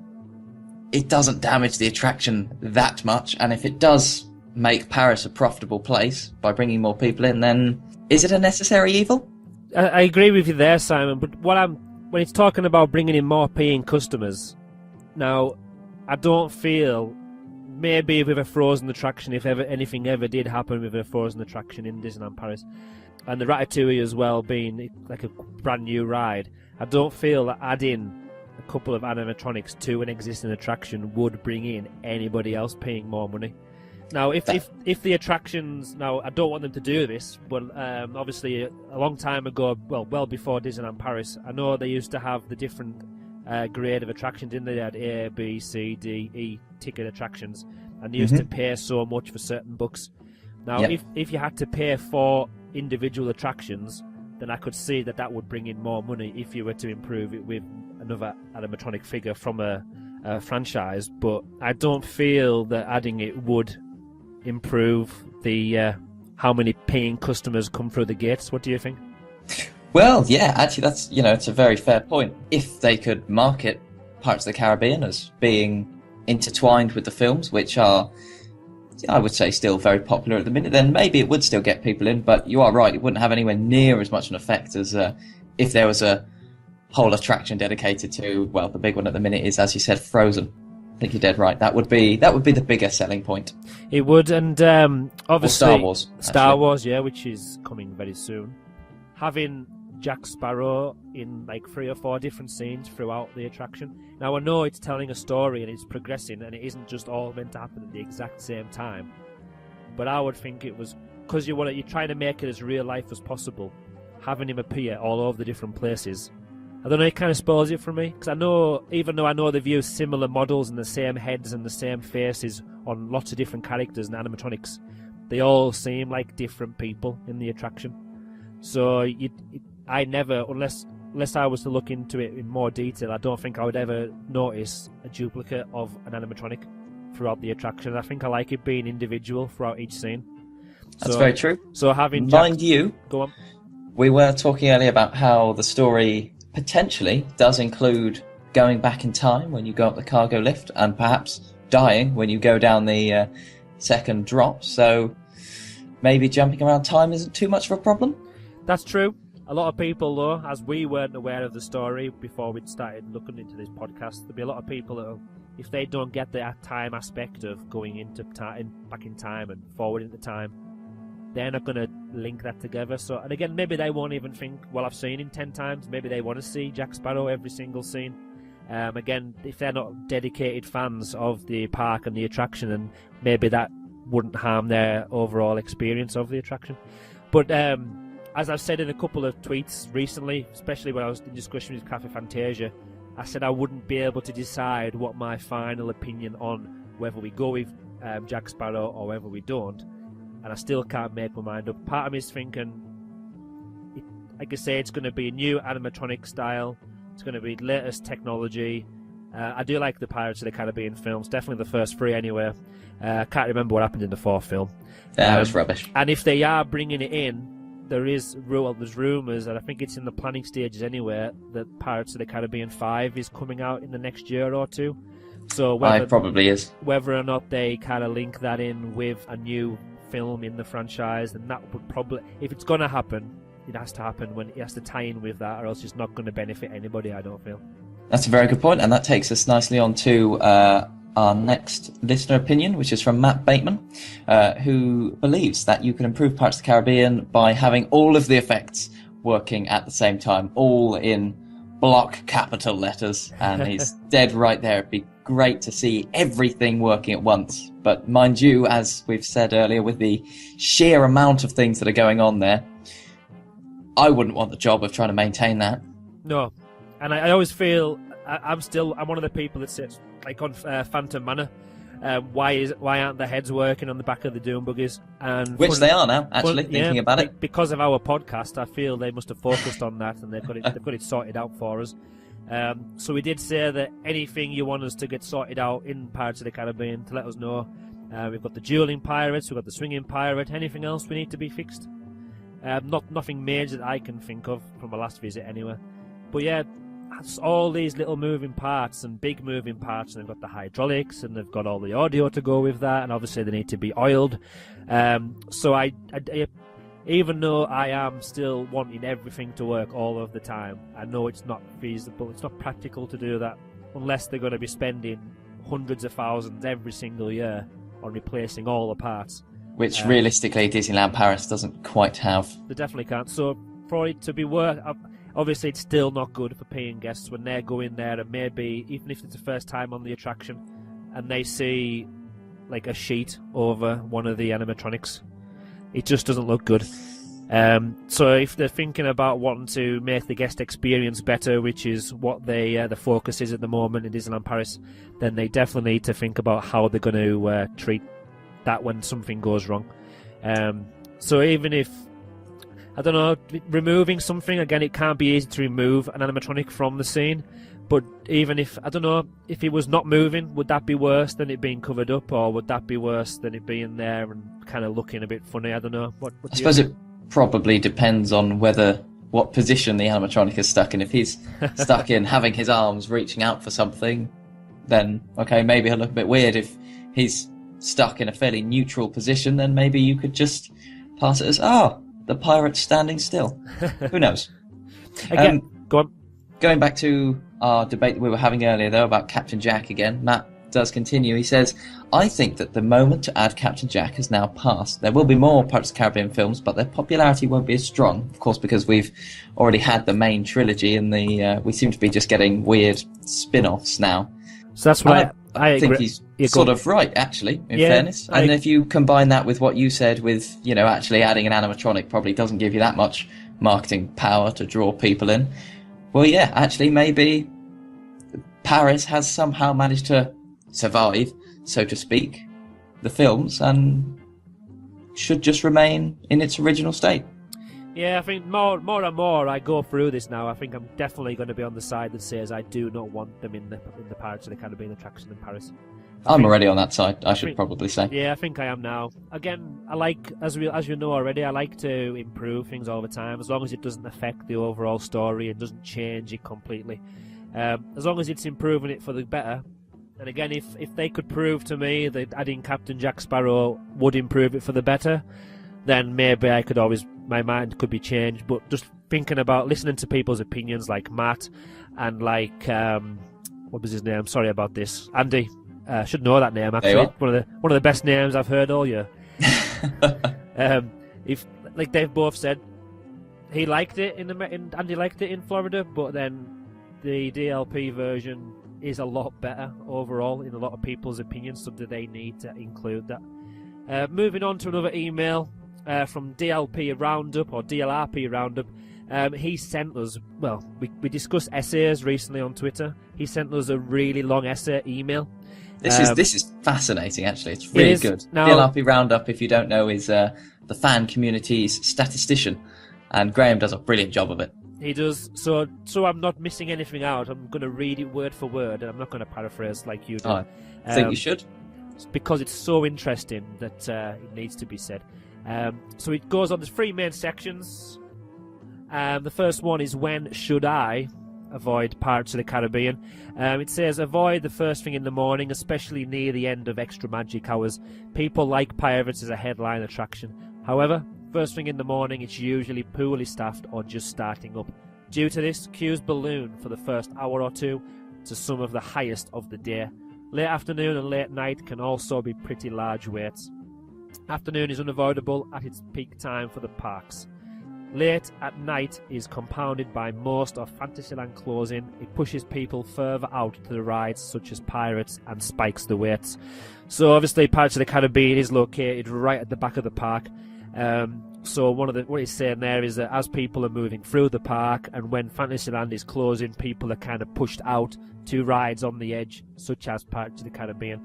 It doesn't damage the attraction that much, and if it does make Paris a profitable place by bringing more people in, then is it a necessary evil? I agree with you there, Simon, but when it's talking about bringing in more paying customers, now, I don't feel, maybe with a Frozen attraction, if ever anything ever did happen with a Frozen attraction in Disneyland Paris, and the Ratatouille as well being like a brand new ride, I don't feel that adding a couple of animatronics to an existing attraction would bring in anybody else paying more money. Now, if the attractions, now I don't want them to do this, but obviously a long time ago, well before Disneyland Paris, I know they used to have the different grade of attractions in there. They had A, B, C, D, E ticket attractions, and they used to pay so much for certain books. Now, if you had to pay for individual attractions, then I could see that would bring in more money if you were to improve it with another animatronic figure from a franchise. But I don't feel that adding it would improve the how many paying customers come through the gates. What do you think? Well, yeah, actually, that's it's a very fair point. If they could market Pirates of the Caribbean as being intertwined with the films, which are, I would say, still very popular at the minute, then maybe it would still get people in. But you are right; it wouldn't have anywhere near as much an effect as if there was a whole attraction dedicated to. Well, the big one at the minute is, as you said, Frozen. I think you're dead right. That would be the bigger selling point. It would, and obviously or Star Wars, yeah, which is coming very soon. Having Jack Sparrow in like 3 or 4 different scenes throughout the attraction. Now I know it's telling a story and it's progressing, and it isn't just all meant to happen at the exact same time. But I would think it was because you're trying to make it as real life as possible. Having him appear all over the different places, I don't know, it kind of spoils it for me, because even though I know they've used similar models and the same heads and the same faces on lots of different characters and animatronics, they all seem like different people in the attraction. So I never, unless I was to look into it in more detail, I don't think I would ever notice a duplicate of an animatronic throughout the attraction. I think I like it being individual throughout each scene. That's very true. So having Mind you, go on. We were talking earlier about how the story potentially does include going back in time when you go up the cargo lift, and perhaps dying when you go down the second drop. So maybe jumping around time isn't too much of a problem. That's true. A lot of people, though, as we weren't aware of the story before we'd started looking into this podcast, there'll be a lot of people that, if they don't get the time aspect of going into time, back in time and forward into time, they're not going to link that together. So, and again, maybe they won't even think, well, I've seen him 10 times. Maybe they want to see Jack Sparrow every single scene. Again, if they're not dedicated fans of the park and the attraction, then maybe that wouldn't harm their overall experience of the attraction. But as I've said in a couple of tweets recently, especially when I was in discussion with Cafe Fantasia, I said I wouldn't be able to decide what my final opinion on whether we go with Jack Sparrow or whether we don't. And I still can't make my mind up. Part of me is thinking, like I say, it's going to be a new animatronic style. It's going to be latest technology. I do like the Pirates of the Caribbean films, definitely the first 3 anyway. I can't remember what happened in the 4th film. That was rubbish. And if they are bringing it in, there's rumours, and I think it's in the planning stages anyway, that Pirates of the Caribbean 5 is coming out in the next year or 2. So it probably is. Whether or not they kind of link that in with a new film in the franchise, then that would probably, if it's going to happen, it has to happen when it has to tie in with that, or else it's not going to benefit anybody, I don't feel. That's a very good point, and that takes us nicely on to our next listener opinion, which is from Matt Bateman, who believes that you can improve Pirates of the Caribbean by having all of the effects working at the same time, all in block capital letters, and he's dead right there. It'd be great to see everything working at once, but mind you, as we've said earlier, with the sheer amount of things that are going on there, I wouldn't want the job of trying to maintain that. No, and I always feel I'm one of the people that sits like on Phantom Manor. Why aren't the heads working on the back of the Doom buggies? And which they are now, actually, thinking about it. Because of our podcast, I feel they must have focused on that, and they've got it sorted out for us. So we did say that anything you want us to get sorted out in Pirates of the Caribbean, to let us know. We've got the dueling pirates, we've got the swinging pirate. Anything else we need to be fixed? Nothing major that I can think of from my last visit, anyway. But yeah, it's all these little moving parts and big moving parts, and they've got the hydraulics, and they've got all the audio to go with that, and obviously they need to be oiled. So I even though I am still wanting everything to work all of the time, I know it's not feasible, it's not practical to do that unless they're going to be spending hundreds of thousands every single year on replacing all the parts. Which realistically Disneyland Paris doesn't quite have. They definitely can't. So for it to be worth, obviously it's still not good for paying guests when they go in there and maybe, even if it's the first time on the attraction, and they see like a sheet over one of the animatronics. It just doesn't look good. So if they're thinking about wanting to make the guest experience better, which is what the focus is at the moment in Disneyland Paris, then they definitely need to think about how they're going to treat that when something goes wrong. So even if, I don't know, removing something, again, it can't be easy to remove an animatronic from the scene, but even if, I don't know, if it was not moving, would that be worse than it being covered up, or would that be worse than it being there and kind of looking a bit funny? I don't know. What I suppose it probably depends on what position the animatronic is stuck in. If he's stuck in having his arms reaching out for something, then okay, maybe he'll look a bit weird. If he's stuck in a fairly neutral position, then maybe you could just pass it as, the pirate's standing still. Who knows? Again, go on. Going back to our debate that we were having earlier, though, about Captain Jack again, Matt does continue. He says, I think that the moment to add Captain Jack has now passed. There will be more Pirates of the Caribbean films, but their popularity won't be as strong, of course, because we've already had the main trilogy, and we seem to be just getting weird spin-offs now. So that's what I think agree. he's sort of right, actually, in fairness. And if you combine that with what you said with, actually adding an animatronic probably doesn't give you that much marketing power to draw people in. Well, yeah, actually, maybe Paris has somehow managed to survive, so to speak, the films, and should just remain in its original state. Yeah, I think more and more I go through this now, I think I'm definitely going to be on the side that says I do not want them in the Pirates of the Caribbean attraction in Paris. I'm already on that side, I should probably say. Yeah, I think I am now. Again, I like, as you know already, I like to improve things all the time, as long as it doesn't affect the overall story and doesn't change it completely. As long as it's improving it for the better. And again, if they could prove to me that adding Captain Jack Sparrow would improve it for the better, then maybe my mind could be changed. But just thinking about listening to people's opinions, like Matt and like what was his name? Sorry about this, Andy. I should know that name actually. One of the best names I've heard all year. If like they've both said, he liked it Andy liked it in Florida, but then the DLP version is a lot better overall in a lot of people's opinions. So do they need to include that? Moving on to another email from DLP Roundup or DLRP Roundup. He sent us, well, we discussed essays recently on Twitter. He sent us a really long essay email. This is fascinating, actually. It's really good. Now, DLRP Roundup, if you don't know, is the fan community's statistician, and Graham does a brilliant job of it. He does. So I'm not missing anything out. I'm going to read it word for word, and I'm not going to paraphrase like you do. I think you should. Because it's so interesting that it needs to be said. So it goes on, there's 3 main sections. The first one is, when should I avoid Pirates of the Caribbean? It says, avoid the first thing in the morning, especially near the end of extra magic hours. People like pirates as a headline attraction. However, first thing in the morning, it's usually poorly staffed or just starting up. Due to this, queues balloon for the first hour or two to some of the highest of the day. Late afternoon and late night can also be pretty large waits. Afternoon is unavoidable at its peak time for the parks. Late at night is compounded by most of Fantasyland closing. It pushes people further out to the rides such as Pirates and spikes the waits. So obviously Pirates of the Caribbean is located right at the back of the park. So what he's saying there is that as people are moving through the park and when Fantasyland is closing, people are kind of pushed out to rides on the edge such as Pirates of the Caribbean.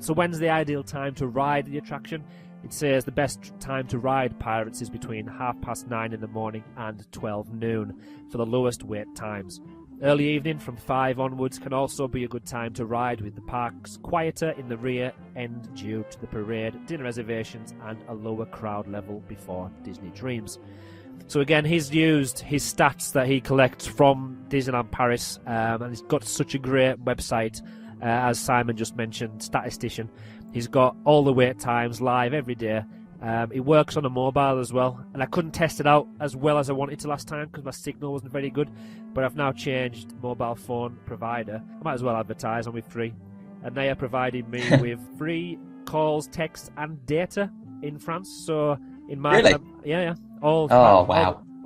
So when's the ideal time to ride the attraction? It says the best time to ride Pirates is between 9:30 in the morning and 12 noon for the lowest wait times. Early evening from 5 onwards can also be a good time to ride, with the parks quieter in the rear end due to the parade, dinner reservations and a lower crowd level before Disney Dreams. So again, he's used his stats that he collects from Disneyland Paris, and he's got such a great website, as Simon just mentioned, statistician. He's got all the wait times live every day. It works on a mobile as well, and I couldn't test it out as well as I wanted to last time because my signal wasn't very good, but I've now changed mobile phone provider. I might as well advertise, I'm with free, and they are providing me with free calls, texts and data in France. So in my really? Yeah, all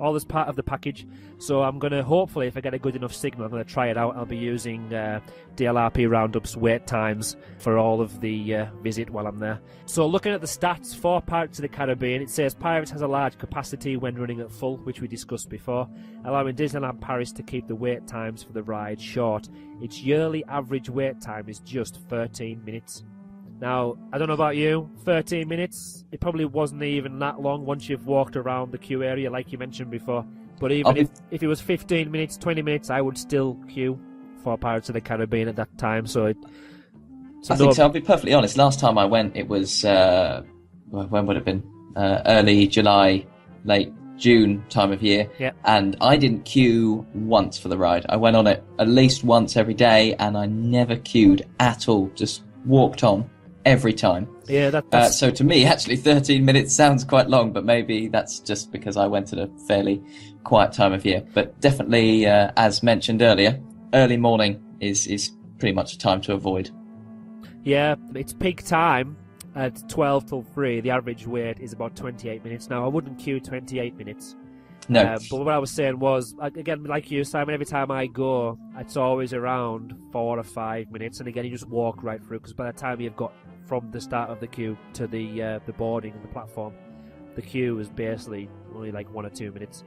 all as part of the package. So I'm going to, hopefully, if I get a good enough signal, I'm going to try it out. I'll be using DLRP Roundup's wait times for all of the visit while I'm there. So looking at the stats for Pirates of the Caribbean, it says Pirates has a large capacity when running at full, which we discussed before, allowing Disneyland Paris to keep the wait times for the ride short. Its yearly average wait time is just 13 minutes. Now, I don't know about you, 13 minutes, it probably wasn't even that long once you've walked around the queue area like you mentioned before. But even if it was 15 minutes, 20 minutes, I would still queue for Pirates of the Caribbean at that time. I think so. I'll be perfectly honest. Last time I went, it was, when would it have been? Early July, late June time of year. Yeah. And I didn't queue once for the ride. I went on it at least once every day, and I never queued at all. Just walked on every time. Yeah, that's... So to me, actually, 13 minutes sounds quite long, but maybe that's just because I went at a fairly quiet time of year. But definitely, as mentioned earlier, early morning is pretty much a time to avoid. Yeah, it's peak time at 12 till 3. The average wait is about 28 minutes. Now, I wouldn't queue 28 minutes. No. But what I was saying was, again, like you, Simon, every time I go, it's always around 4 or 5 minutes. And again, you just walk right through, because by the time you've got from the start of the queue to the boarding and the platform, the queue is basically only like 1 or 2 minutes.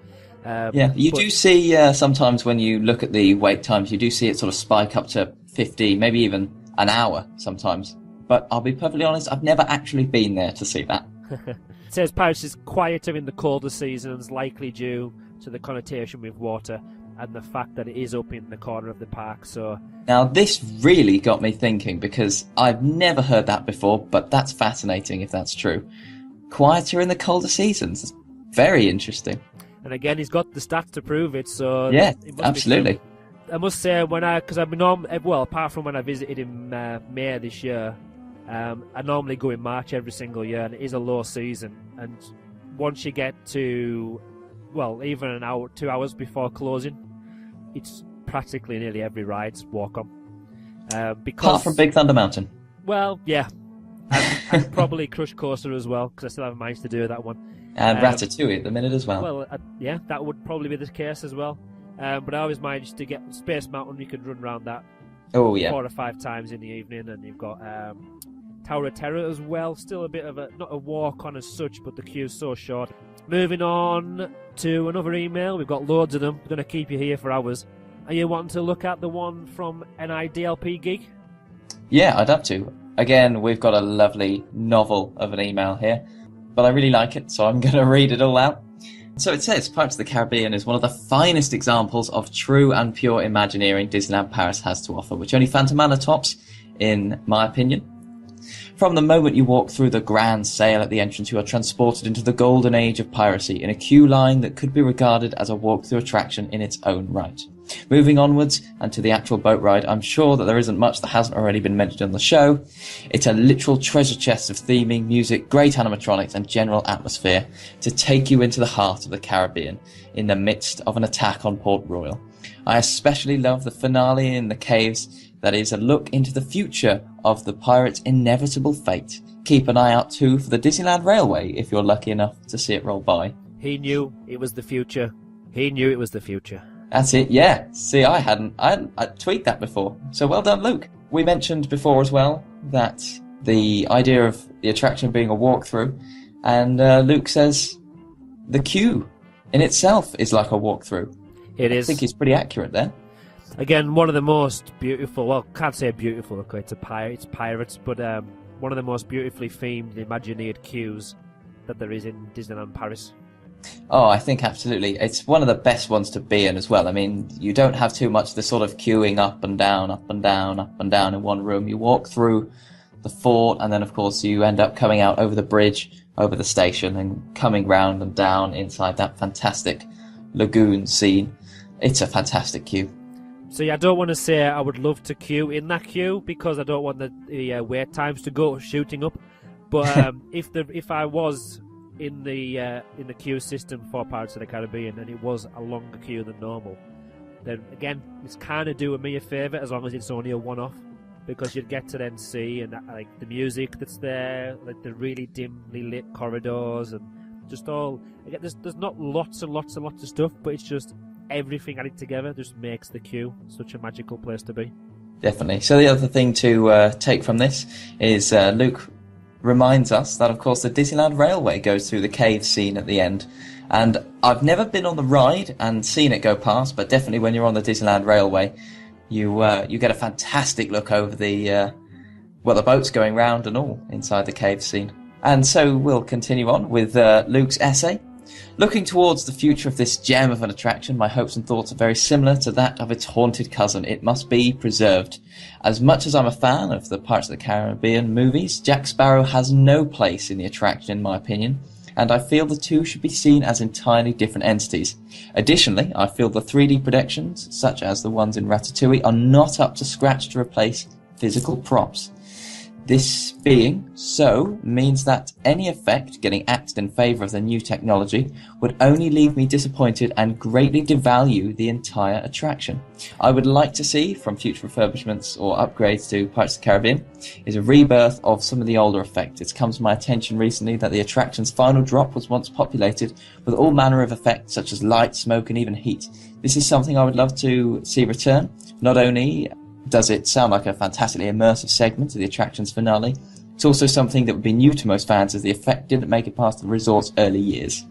You do see sometimes when you look at the wait times, you do see it sort of spike up to 50, maybe even an hour sometimes. But I'll be perfectly honest, I've never actually been there to see that. It says Paris is quieter in the colder seasons, likely due to the connotation with water and the fact that it is up in the corner of the park. So now this really got me thinking, because I've never heard that before, but that's fascinating if that's true. Quieter in the colder seasons. It's very interesting. And again, he's got the stats to prove it. So yeah, absolutely. I must say, because I've been on, well, apart from when I visited in May this year, I normally go in March every single year, and it is a low season. And once you get to, well, even an hour, 2 hours before closing, it's practically nearly every ride's walk on. Apart from Big Thunder Mountain. Well, yeah. And probably Crush Coaster as well, because I still haven't managed to do that one. And Ratatouille at the minute as well. Well, yeah, that would probably be the case as well. But I always managed to get Space Mountain. You could run around that 4 or 5 times in the evening, and you've got Tower of Terror as well. Still a bit of not a walk on as such, but the queue's so short. Moving on to another email. We've got loads of them. We're going to keep you here for hours. Are you wanting to look at the one from NIDLP Geek? Yeah, I'd love to. Again, we've got a lovely novel of an email here, but I really like it, so I'm going to read it all out. So it says, Pirates of the Caribbean is one of the finest examples of true and pure Imagineering Disneyland Paris has to offer, which only Phantom tops, in my opinion. From the moment you walk through the grand sail at the entrance, you are transported into the golden age of piracy in a queue line that could be regarded as a walk-through attraction in its own right. Moving onwards and to the actual boat ride, I'm sure that there isn't much that hasn't already been mentioned on the show. It's a literal treasure chest of theming, music, great animatronics and general atmosphere to take you into the heart of the Caribbean in the midst of an attack on Port Royal. I especially love the finale in the caves that is a look into the future of the pirates' inevitable fate. Keep an eye out too for the Disneyland Railway if you're lucky enough to see it roll by. He knew it was the future. He knew it was the future. That's it, yeah. See, I hadn't tweaked that before. So well done, Luke. We mentioned before as well that the idea of the attraction being a walkthrough, and Luke says the queue in itself is like a walkthrough. It is. I think he's pretty accurate there. Again, one of the most beautiful, well, can't say beautiful, okay, it's pirates, but one of the most beautifully themed, Imagineered queues that there is in Disneyland Paris. Oh, I think absolutely. It's one of the best ones to be in as well. I mean, you don't have too much the sort of queuing up and down, up and down, up and down in one room. You walk through the fort, and then, of course, you end up coming out over the bridge, over the station, and coming round and down inside that fantastic lagoon scene. It's a fantastic queue. So yeah, I don't want to say I would love to queue in that queue because I don't want the wait times to go shooting up. But if I was in the queue system for Pirates of the Caribbean and it was a longer queue than normal, then again it's kind of doing me a favour as long as it's only a one-off, because you'd get to then see and like the music that's there, like the really dimly lit corridors and Just all again, there's not lots and lots and lots of stuff, but it's just everything added together just makes the queue such a magical place to be. Definitely. So the other thing to take from this is Luke reminds us that, of course, the Disneyland Railway goes through the cave scene at the end. And I've never been on the ride and seen it go past, but definitely when you're on the Disneyland Railway, you get a fantastic look over the boat's going round and all inside the cave scene. And so we'll continue on with Luke's essay. Looking towards the future of this gem of an attraction, my hopes and thoughts are very similar to that of its haunted cousin. It must be preserved. As much as I'm a fan of the Pirates of the Caribbean movies, Jack Sparrow has no place in the attraction in my opinion, and I feel the two should be seen as entirely different entities. Additionally, I feel the 3D productions, such as the ones in Ratatouille, are not up to scratch to replace physical props. This being so means that any effect getting axed in favour of the new technology would only leave me disappointed and greatly devalue the entire attraction. I would like to see, from future refurbishments or upgrades to Pirates of the Caribbean, is a rebirth of some of the older effects. It's come to my attention recently that the attraction's final drop was once populated with all manner of effects such as light, smoke and even heat. This is something I would love to see return. Not only does it sound like a fantastically immersive segment of the attraction's finale, it's also something that would be new to most fans as the effect didn't make it past the resort's early years.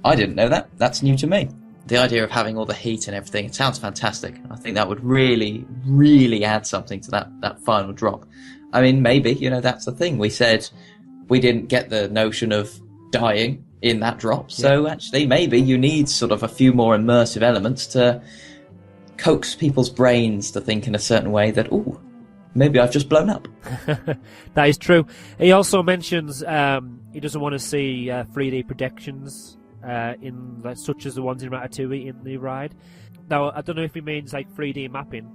I didn't know that. That's new to me. The idea of having all the heat and everything, it sounds fantastic. I think that would really, really add something to that final drop. I mean, maybe, that's the thing. We said we didn't get the notion of dying in that drop, so actually maybe you need sort of a few more immersive elements to coax people's brains to think in a certain way that, maybe I've just blown up. That is true. He also mentions he doesn't want to see 3D projections such as the ones in Ratatouille in the ride. Now, I don't know if he means like 3D mapping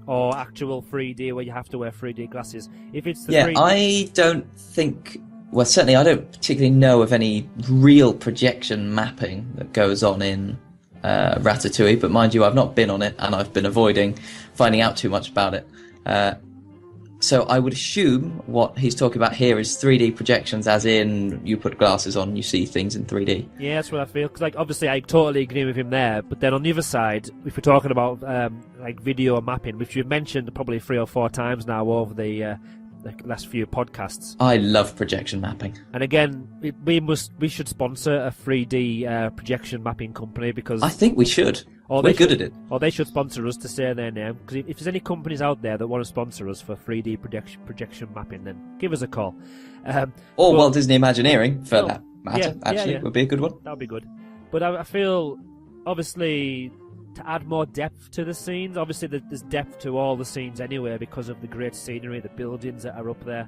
or actual 3D where you have to wear 3D glasses. If it's the 3D... I don't think... Well, certainly I don't particularly know of any real projection mapping that goes on in Ratatouille, but mind you, I've not been on it and I've been avoiding finding out too much about it. So I would assume what he's talking about here is 3D projections, as in you put glasses on, you see things in 3D. Yeah, that's what I feel. Because, obviously, I totally agree with him there. But then on the other side, if we're talking about video mapping, which you've mentioned probably 3 or 4 times now over the last few podcasts. I love projection mapping. And again, we should sponsor a 3D projection mapping company because I think we should. We're good at it. Or they should sponsor us to say their name. Because if there's any companies out there that want to sponsor us for 3D projection mapping, then give us a call. Or Walt Disney Imagineering, for that matter. Actually, would be a good one. That would be good. But I feel, obviously, to add more depth to the scenes. Obviously, there's depth to all the scenes anyway because of the great scenery, the buildings that are up there.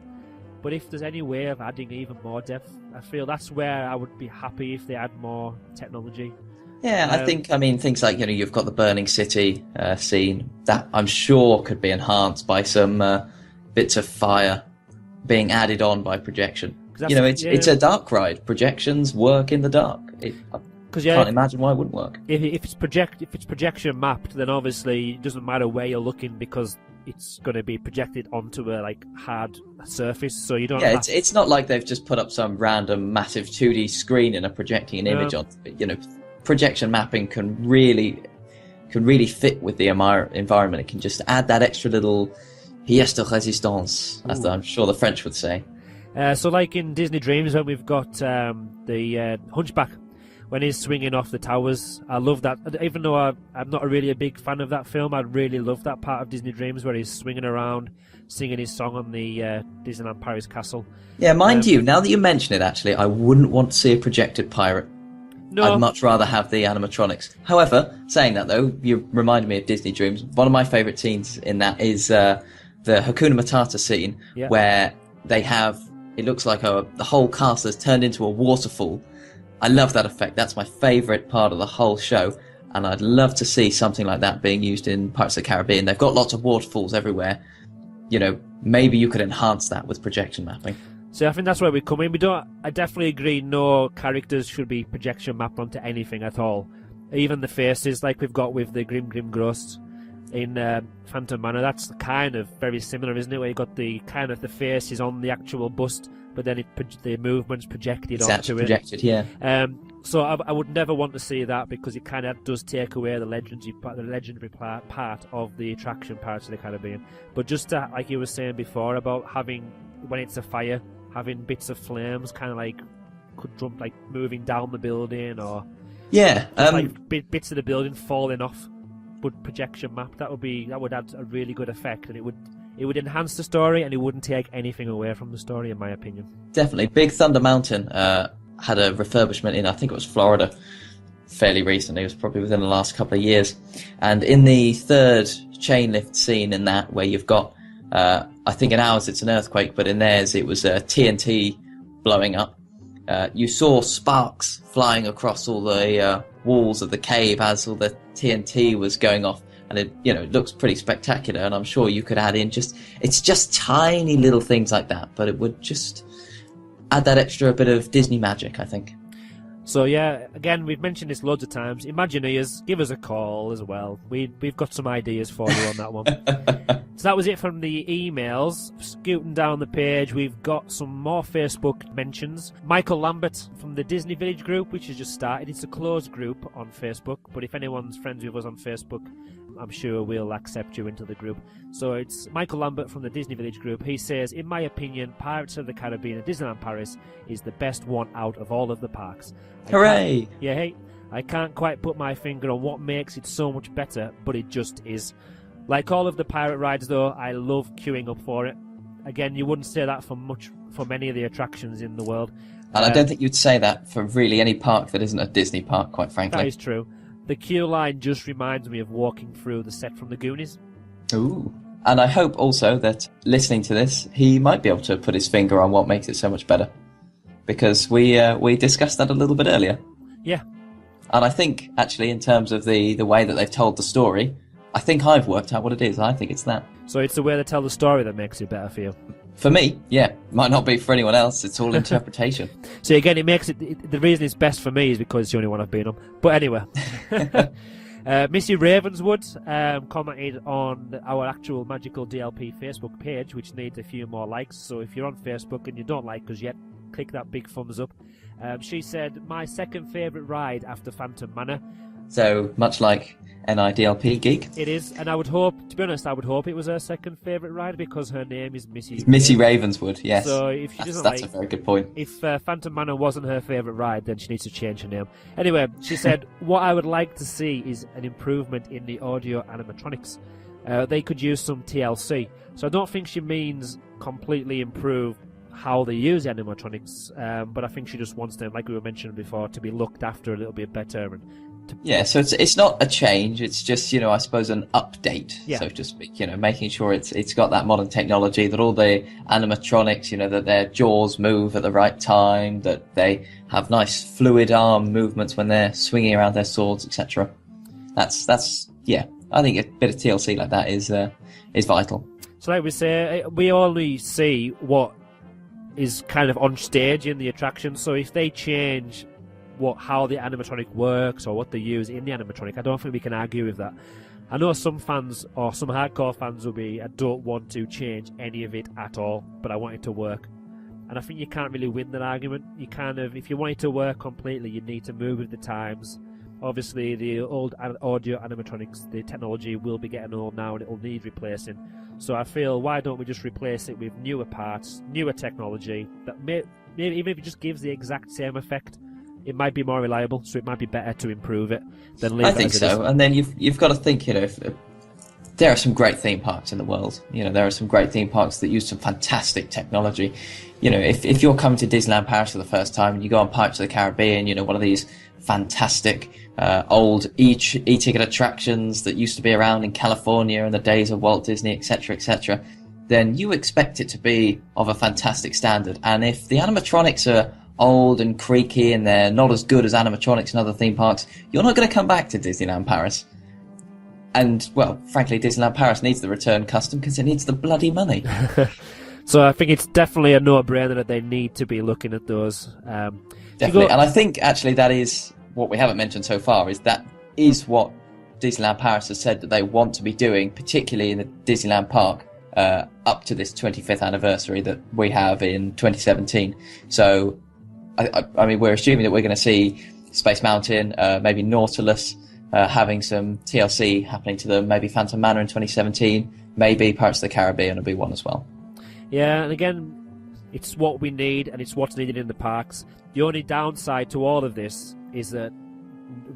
But if there's any way of adding even more depth, I feel that's where I would be happy if they add more technology. Yeah, I think, things like, you've got the Burning City scene, that I'm sure could be enhanced by some bits of fire being added on by projection. It's a dark ride. Projections work in the dark. I can't imagine why it wouldn't work. If it's projection mapped, then obviously it doesn't matter where you're looking because it's going to be projected onto a hard surface. So you don't. Yeah, it's not like they've just put up some random massive 2D screen and are projecting an image onto it. Projection mapping can really fit with the environment. It can just add that extra little pièce de résistance, as I'm sure the French would say. So like in Disney Dreams, when we've got the Hunchback. When he's swinging off the towers, I love that. Even though I'm not really a big fan of that film, I really love that part of Disney Dreams where he's swinging around, singing his song on the Disneyland Paris Castle. Yeah, mind you, now that you mention it, actually, I wouldn't want to see a projected pirate. No. I'd much rather have the animatronics. However, saying that though, you reminded me of Disney Dreams. One of my favourite scenes in that is the Hakuna Matata scene, where they have, it looks like the whole castle has turned into a waterfall. I love that effect. That's my favourite part of the whole show, and I'd love to see something like that being used in Pirates of the Caribbean. They've got lots of waterfalls everywhere. Maybe you could enhance that with projection mapping. So I think that's where we come in. I definitely agree no characters should be projection mapped onto anything at all. Even the faces like we've got with the Grim Ghosts. in Phantom Manor. That's kind of very similar, isn't it? Where you got the kind of the face is on the actual bust, but then the movement's projected onto projected, yeah. So I would never want to see that, because it kind of does take away the legendary part of the attraction Pirates of the Caribbean. But just like you were saying before about having, when it's a fire, having bits of flames kind of like could jump, like moving down the building, or like bits of the building falling off, but projection map, that would add a really good effect, and it would enhance the story, and it wouldn't take anything away from the story, in my opinion. Definitely. Big Thunder Mountain had a refurbishment in, I think it was Florida, fairly recently. It was probably within the last couple of years. And in the third chain lift scene in that, where you've got, I think in ours it's an earthquake, but in theirs it was TNT blowing up. You saw sparks flying across all the walls of the cave as all the TNT was going off. And it looks pretty spectacular, and I'm sure you could add in it's just tiny little things like that, but it would just add that extra bit of Disney magic, I think. So yeah, again, we've mentioned this loads of times. Imagineers, give us a call as well. We've got some ideas for you on that one. So that was it from the emails. Scooting down the page, we've got some more Facebook mentions. Michael Lambert from the Disney Village group, which has just started. It's a closed group on Facebook, but if anyone's friends with us on Facebook, I'm sure we'll accept you into the group. So it's Michael Lambert from the Disney Village group. He says, in my opinion, Pirates of the Caribbean at Disneyland Paris is the best one out of all of the parks. Hooray! I can't quite put my finger on what makes it so much better, but it just is. Like all of the pirate rides, though, I love queuing up for it. Again, you wouldn't say that for many of the attractions in the world. And I don't think you'd say that for really any park that isn't a Disney park, quite frankly. That is true. The queue line just reminds me of walking through the set from the Goonies. Ooh. And I hope also that listening to this, he might be able to put his finger on what makes it so much better. Because we discussed that a little bit earlier. Yeah. And I think, actually, in terms of the way that they've told the story, I think I've worked out what it is. I think it's that. So it's the way they tell the story that makes it better for you? For me, yeah. Might not be for anyone else. It's all interpretation. So again, it makes it... The reason it's best for me is because it's the only one I've been on. But anyway. Missy Ravenswood commented on our actual Magical DLP Facebook page, which needs a few more likes. So if you're on Facebook and you don't like us yet, click that big thumbs up. She said, my second favourite ride after Phantom Manor. So, much like NIDLP Geek. It is, and I would hope, to be honest, it was her second favourite ride, because her name is Missy. Missy Ravenswood, yes. So if she doesn't that's a very good point. If Phantom Manor wasn't her favourite ride, then she needs to change her name. Anyway, she said, what I would like to see is an improvement in the audio animatronics. They could use some TLC. So I don't think she means completely improve how they use animatronics, but I think she just wants them, like we were mentioning before, to be looked after a little bit better. And yeah, so it's not a change, it's just, I suppose an update, so to speak, making sure it's got that modern technology, that all the animatronics, that their jaws move at the right time, that they have nice fluid arm movements when they're swinging around their swords, etc. That's I think a bit of TLC like that is vital. So like we say, we only see what is kind of on stage in the attraction, so if they change how the animatronic works or what they use in the animatronic, I don't think we can argue with that. I know some fans or some hardcore fans will be, I don't want to change any of it at all, but I want it to work. And I think you can't really win that argument. You if you want it to work completely, you need to move with the times. Obviously, the old audio animatronics, the technology will be getting old now and it will need replacing. So I feel, why don't we just replace it with newer parts, newer technology, that maybe even if it just gives the exact same effect, it might be more reliable, so it might be better to improve it than leave it as it is. I think so, and then you've got to think, if there are some great theme parks in the world. There are some great theme parks that use some fantastic technology. If you're coming to Disneyland Paris for the first time and you go on Pirates of the Caribbean, one of these fantastic old e-ticket attractions that used to be around in California in the days of Walt Disney, etc., etc., then you expect it to be of a fantastic standard. And if the animatronics are old and creaky and they're not as good as animatronics in other theme parks, you're not going to come back to Disneyland Paris. And, well, frankly, Disneyland Paris needs the return custom because it needs the bloody money. So I think it's definitely a no-brainer that they need to be looking at those. Definitely, and I think actually that is what we haven't mentioned so far, is that is what Disneyland Paris has said that they want to be doing, particularly in the Disneyland Park, up to this 25th anniversary that we have in 2017. So, I mean, we're assuming that we're going to see Space Mountain, maybe Nautilus, having some TLC happening to them, maybe Phantom Manor in 2017, maybe Pirates of the Caribbean will be one as well. Yeah, and again, it's what we need, and it's what's needed in the parks. The only downside to all of this is that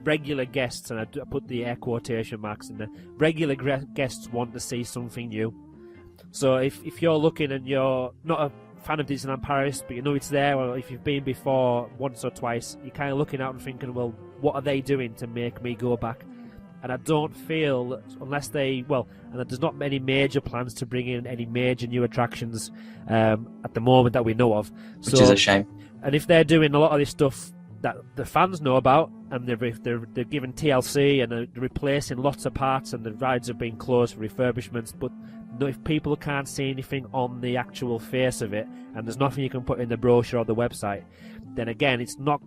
regular guests, and I put the air quotation marks in there, regular guests want to see something new. So if you're looking and you're not a fan of Disneyland Paris, but you know it's there, or if you've been before once or twice, you're kind of looking out and thinking, well, what are they doing to make me go back? And I don't feel that unless and there's not many major plans to bring in any major new attractions at the moment that we know of. Which is a shame. And if they're doing a lot of this stuff that the fans know about, and they're giving TLC and they're replacing lots of parts, and the rides are being closed for refurbishments, but if people can't see anything on the actual face of it, and there's nothing you can put in the brochure or the website, then again, it's not.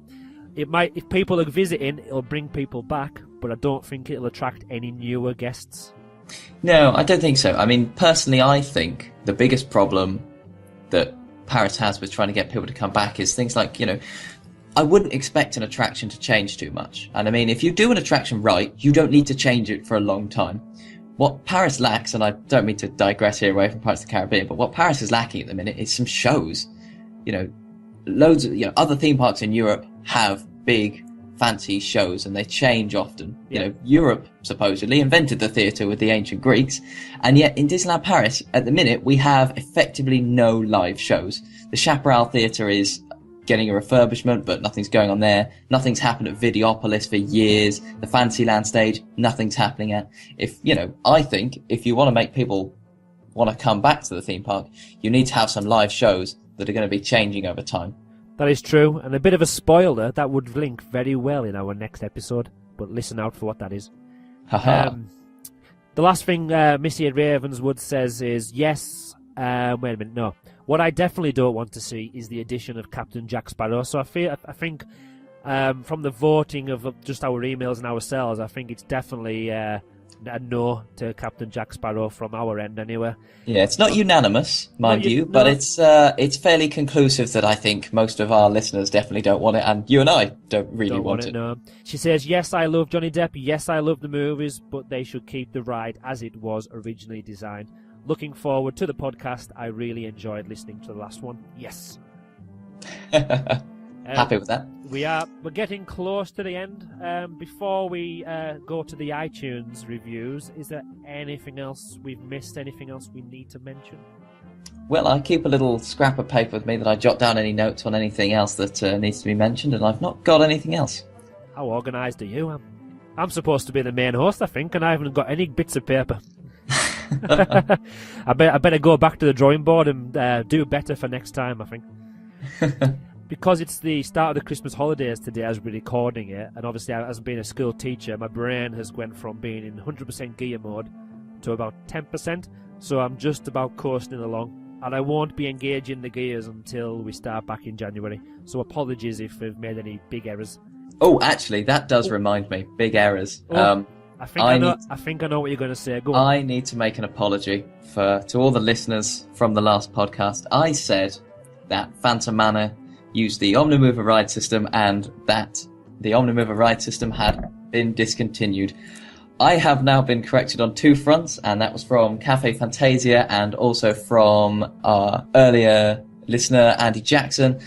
It might, if people are visiting, it'll bring people back, but I don't think it'll attract any newer guests. No, I don't think so. I mean, personally, I think the biggest problem that Paris has with trying to get people to come back is things like, I wouldn't expect an attraction to change too much. And I mean, if you do an attraction right, you don't need to change it for a long time. What Paris lacks, and I don't mean to digress here away from Pirates of the Caribbean, but what Paris is lacking at the minute is some shows. Loads of, other theme parks in Europe have big, fancy shows, and they change often. Yeah. Europe supposedly invented the theatre with the ancient Greeks, and yet in Disneyland Paris, at the minute, we have effectively no live shows. The Chaparral Theatre is getting a refurbishment, but nothing's going on there. Nothing's happened at Videopolis for years. The Fantasyland stage, nothing's happening at. I think if you want to make people want to come back to the theme park, you need to have some live shows that are going to be changing over time. That is true, and a bit of a spoiler, that would link very well in our next episode, but listen out for what that is. Haha. The last thing Missy at Ravenswood says is, yes, wait a minute, no. What I definitely don't want to see is the addition of Captain Jack Sparrow. So I think from the voting of just our emails and ourselves, I think it's definitely a no to Captain Jack Sparrow from our end anyway. Yeah, it's not unanimous, mind you, but it's fairly conclusive that I think most of our listeners definitely don't want it, and you and I don't really want it. No. She says, yes, I love Johnny Depp, yes, I love the movies, but they should keep the ride as it was originally designed. Looking forward to the podcast. I really enjoyed listening to the last one. Yes. Happy with that. We're getting close to the end. Before we go to the iTunes reviews, is there anything else we've missed? Anything else we need to mention? Well, I keep a little scrap of paper with me that I jot down any notes on anything else that needs to be mentioned, and I've not got anything else. How organised are you? I'm supposed to be the main host, I think, and I haven't got any bits of paper. I better go back to the drawing board and do better for next time, I think. Because it's the start of the Christmas holidays today as we're recording it, and obviously as being a school teacher, my brain has went from being in 100% gear mode to about 10%, so I'm just about coasting along, and I won't be engaging the gears until we start back in January, so apologies if we've made any big errors. Oh, actually, that does remind me. Big errors. I think I know what you're going to say. Go on. I need to make an apology to all the listeners from the last podcast. I said that Phantom Manor used the Omnimover ride system and that the Omnimover ride system had been discontinued. I have now been corrected on two fronts, and that was from Cafe Fantasia and also from our earlier listener, Andy Jackson,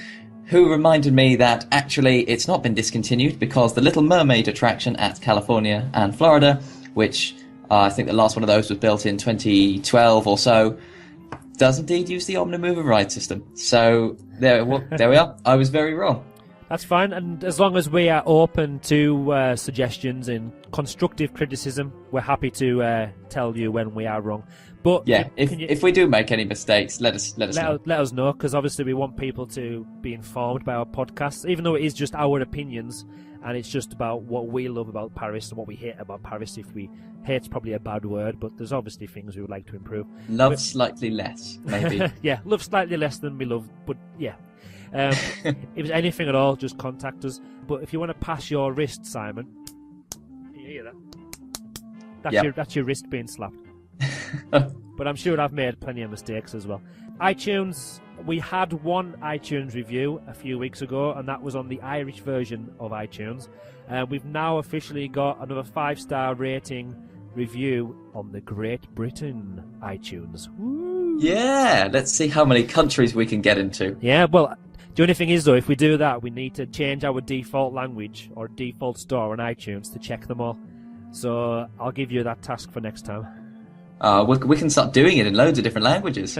who reminded me that actually it's not been discontinued because the Little Mermaid attraction at California and Florida, which I think the last one of those was built in 2012 or so, does indeed use the Omnimover ride system. So there we are. I was very wrong. That's fine, and as long as we are open to suggestions and constructive criticism, we're happy to tell you when we are wrong. But yeah, if we do make any mistakes, let us know. Let us know, because obviously we want people to be informed by our podcasts, even though it is just our opinions, and it's just about what we love about Paris and what we hate about Paris. If we hate's probably a bad word, but there's obviously things we would like to improve. Love slightly less, maybe. Yeah, love slightly less than we love, but yeah. If there's anything at all, just contact us. But if you want to pass your wrist, Simon, can you hear that? That's your wrist being slapped. But I'm sure I've made plenty of mistakes as well. iTunes, we had one iTunes review a few weeks ago, and that was on the Irish version of iTunes. We've now officially got another 5-star rating review on the Great Britain iTunes. Woo! Yeah, let's see how many countries we can get into. Yeah, well, the only thing is, though, if we do that, we need to change our default language or default store on iTunes to check them all. So I'll give you that task for next time. We can start doing it in loads of different languages.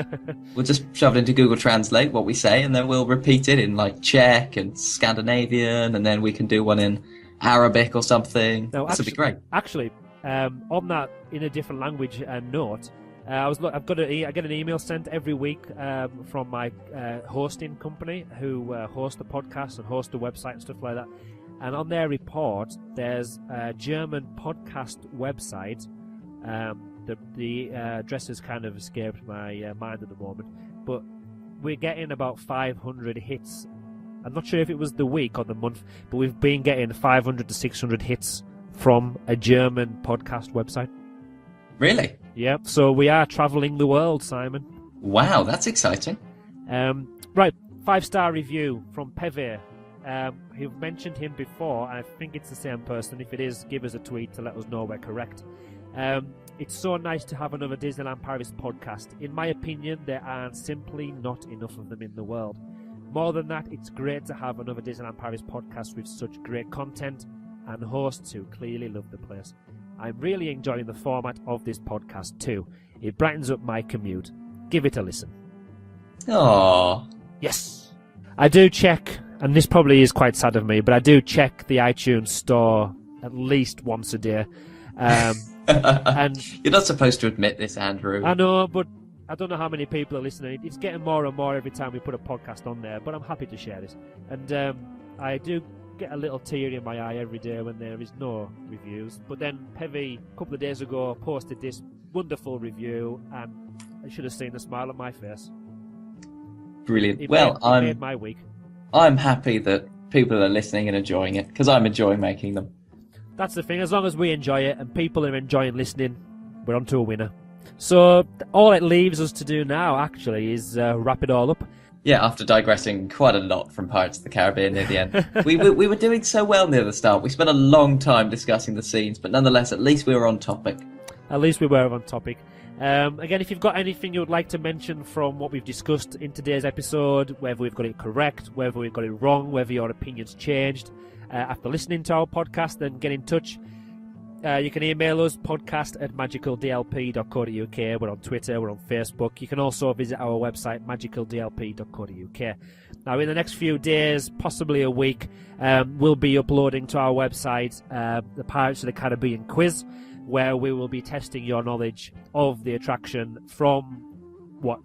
We'll just shove it into Google Translate, what we say, and then we'll repeat it in like Czech and Scandinavian, and then we can do one in Arabic or something. No, this would be great. Actually, on that, in a different language note, I get an email sent every week from my hosting company who host the podcast and host the website and stuff like that. And on their report, there's a German podcast website. The address has kind of escaped my mind at the moment, but we're getting about 500 hits. I'm not sure if it was the week or the month, but we've been getting 500 to 600 hits from a German podcast website. Really? Yeah, so we are travelling the world, Simon. Wow, that's exciting. Right, 5-star review from Peve. You've mentioned him before, and I think it's the same person. If it is, give us a tweet to let us know we're correct. It's so nice to have another Disneyland Paris podcast. In my opinion, there are simply not enough of them in the world. More than that, it's great to have another Disneyland Paris podcast with such great content and hosts who clearly love the place. I'm really enjoying the format of this podcast too. It brightens up my commute. Give it a listen. Aww. Yes. I do check, and this probably is quite sad of me, but I do check the iTunes store at least once a day. And you're not supposed to admit this, Andrew. I know, but I don't know how many people are listening. It's getting more and more every time we put a podcast on there, but I'm happy to share this. And I do get a little tear in my eye every day when there is no reviews. But then Pevy, a couple of days ago, posted this wonderful review, and I should have seen the smile on my face. Brilliant. It made my week. I'm happy that people are listening and enjoying it, because I'm enjoying making them. That's the thing. As long as we enjoy it and people are enjoying listening, we're on to a winner. So all it leaves us to do now, actually, is wrap it all up. Yeah, after digressing quite a lot from Pirates of the Caribbean near the end. we were doing so well near the start. We spent a long time discussing the scenes, but nonetheless, at least we were on topic. At least we were on topic. Again, if you've got anything you would like to mention from what we've discussed in today's episode, whether we've got it correct, whether we've got it wrong, whether your opinion's changed after listening to our podcast, then get in touch. You can email us, podcast@magicaldlp.co.uk. We're on Twitter, we're on Facebook. You can also visit our website, magicaldlp.co.uk. Now, in the next few days, possibly a week, we'll be uploading to our website the Pirates of the Caribbean quiz, where we will be testing your knowledge of the attraction from what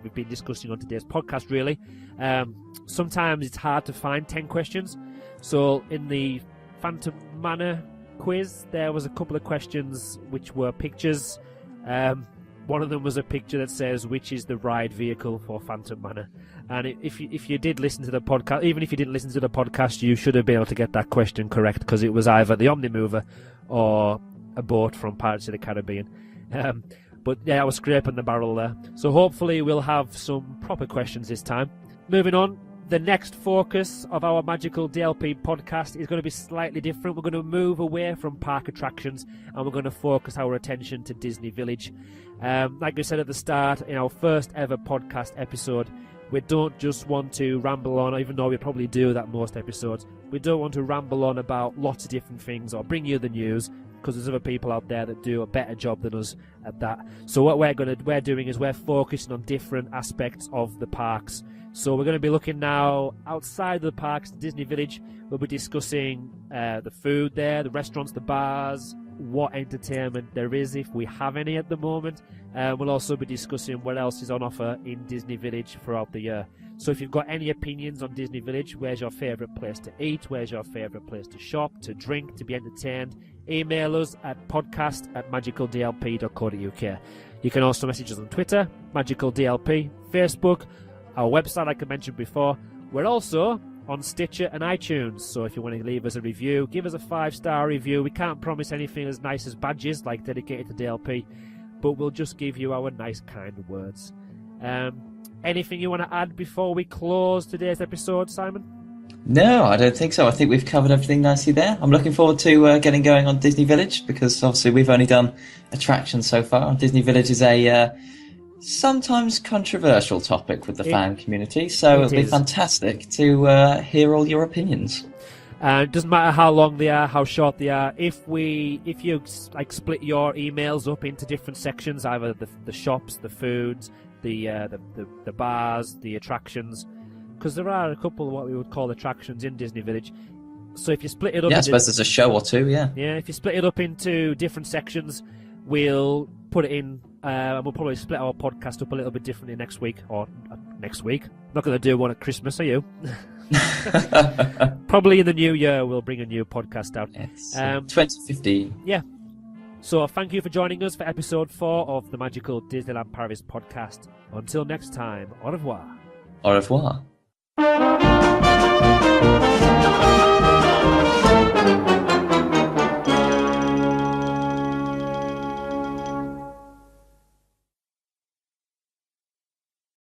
we've been discussing on today's podcast, really. Sometimes it's hard to find 10 questions. So in the Phantom Manor quiz, there was a couple of questions which were pictures. One of them was a picture that says, which is the ride vehicle for Phantom Manor? And if you did listen to the podcast, even if you didn't listen to the podcast, you should have been able to get that question correct, because it was either the Omnimover or a boat from Pirates of the Caribbean. But yeah, I was scraping the barrel there. So hopefully we'll have some proper questions this time. Moving on, the next focus of our Magical DLP podcast is going to be slightly different. We're going to move away from park attractions and we're going to focus our attention to Disney Village. Like we said at the start, in our first ever podcast episode, we don't just want to ramble on, even though we probably do that most episodes. We don't want to ramble on about lots of different things or bring you the news, because there's other people out there that do a better job than us at that. So what we're doing is we're focusing on different aspects of the parks. So we're going to be looking now outside of the parks, Disney Village. We'll be discussing the food there, the restaurants, the bars, what entertainment there is, if we have any at the moment. We'll also be discussing what else is on offer in Disney Village throughout the year. So if you've got any opinions on Disney Village, where's your favourite place to eat, where's your favourite place to shop, to drink, to be entertained, email us at podcast@magicaldlp.co.uk. You can also message us on Twitter, MagicalDLP, Facebook, our website, like I mentioned before. We're also on Stitcher and iTunes. So if you want to leave us a review, give us a 5-star review. We can't promise anything as nice as badges, like dedicated to DLP, but we'll just give you our nice, kind words. Anything you want to add before we close today's episode, Simon? No, I don't think so. I think we've covered everything nicely there. I'm looking forward to getting going on Disney Village, because obviously we've only done attractions so far. Disney Village is a sometimes controversial topic with the fan community, so it'll be fantastic to hear all your opinions. It doesn't matter how long they are, how short they are. If you like split your emails up into different sections, either the shops, the foods, the bars, the attractions, because there are a couple of what we would call attractions in Disney Village. So if you split it up, I suppose there's a show or two. Yeah. If you split it up into different sections, we'll put it in. And we'll probably split our podcast up a little bit differently next week. I'm not going to do one at Christmas, are you? Probably in the new year we'll bring a new podcast out. It's 2015. Yeah. So thank you for joining us for episode 4 of the Magical Disneyland Paris podcast. Until next time, au revoir. Au revoir.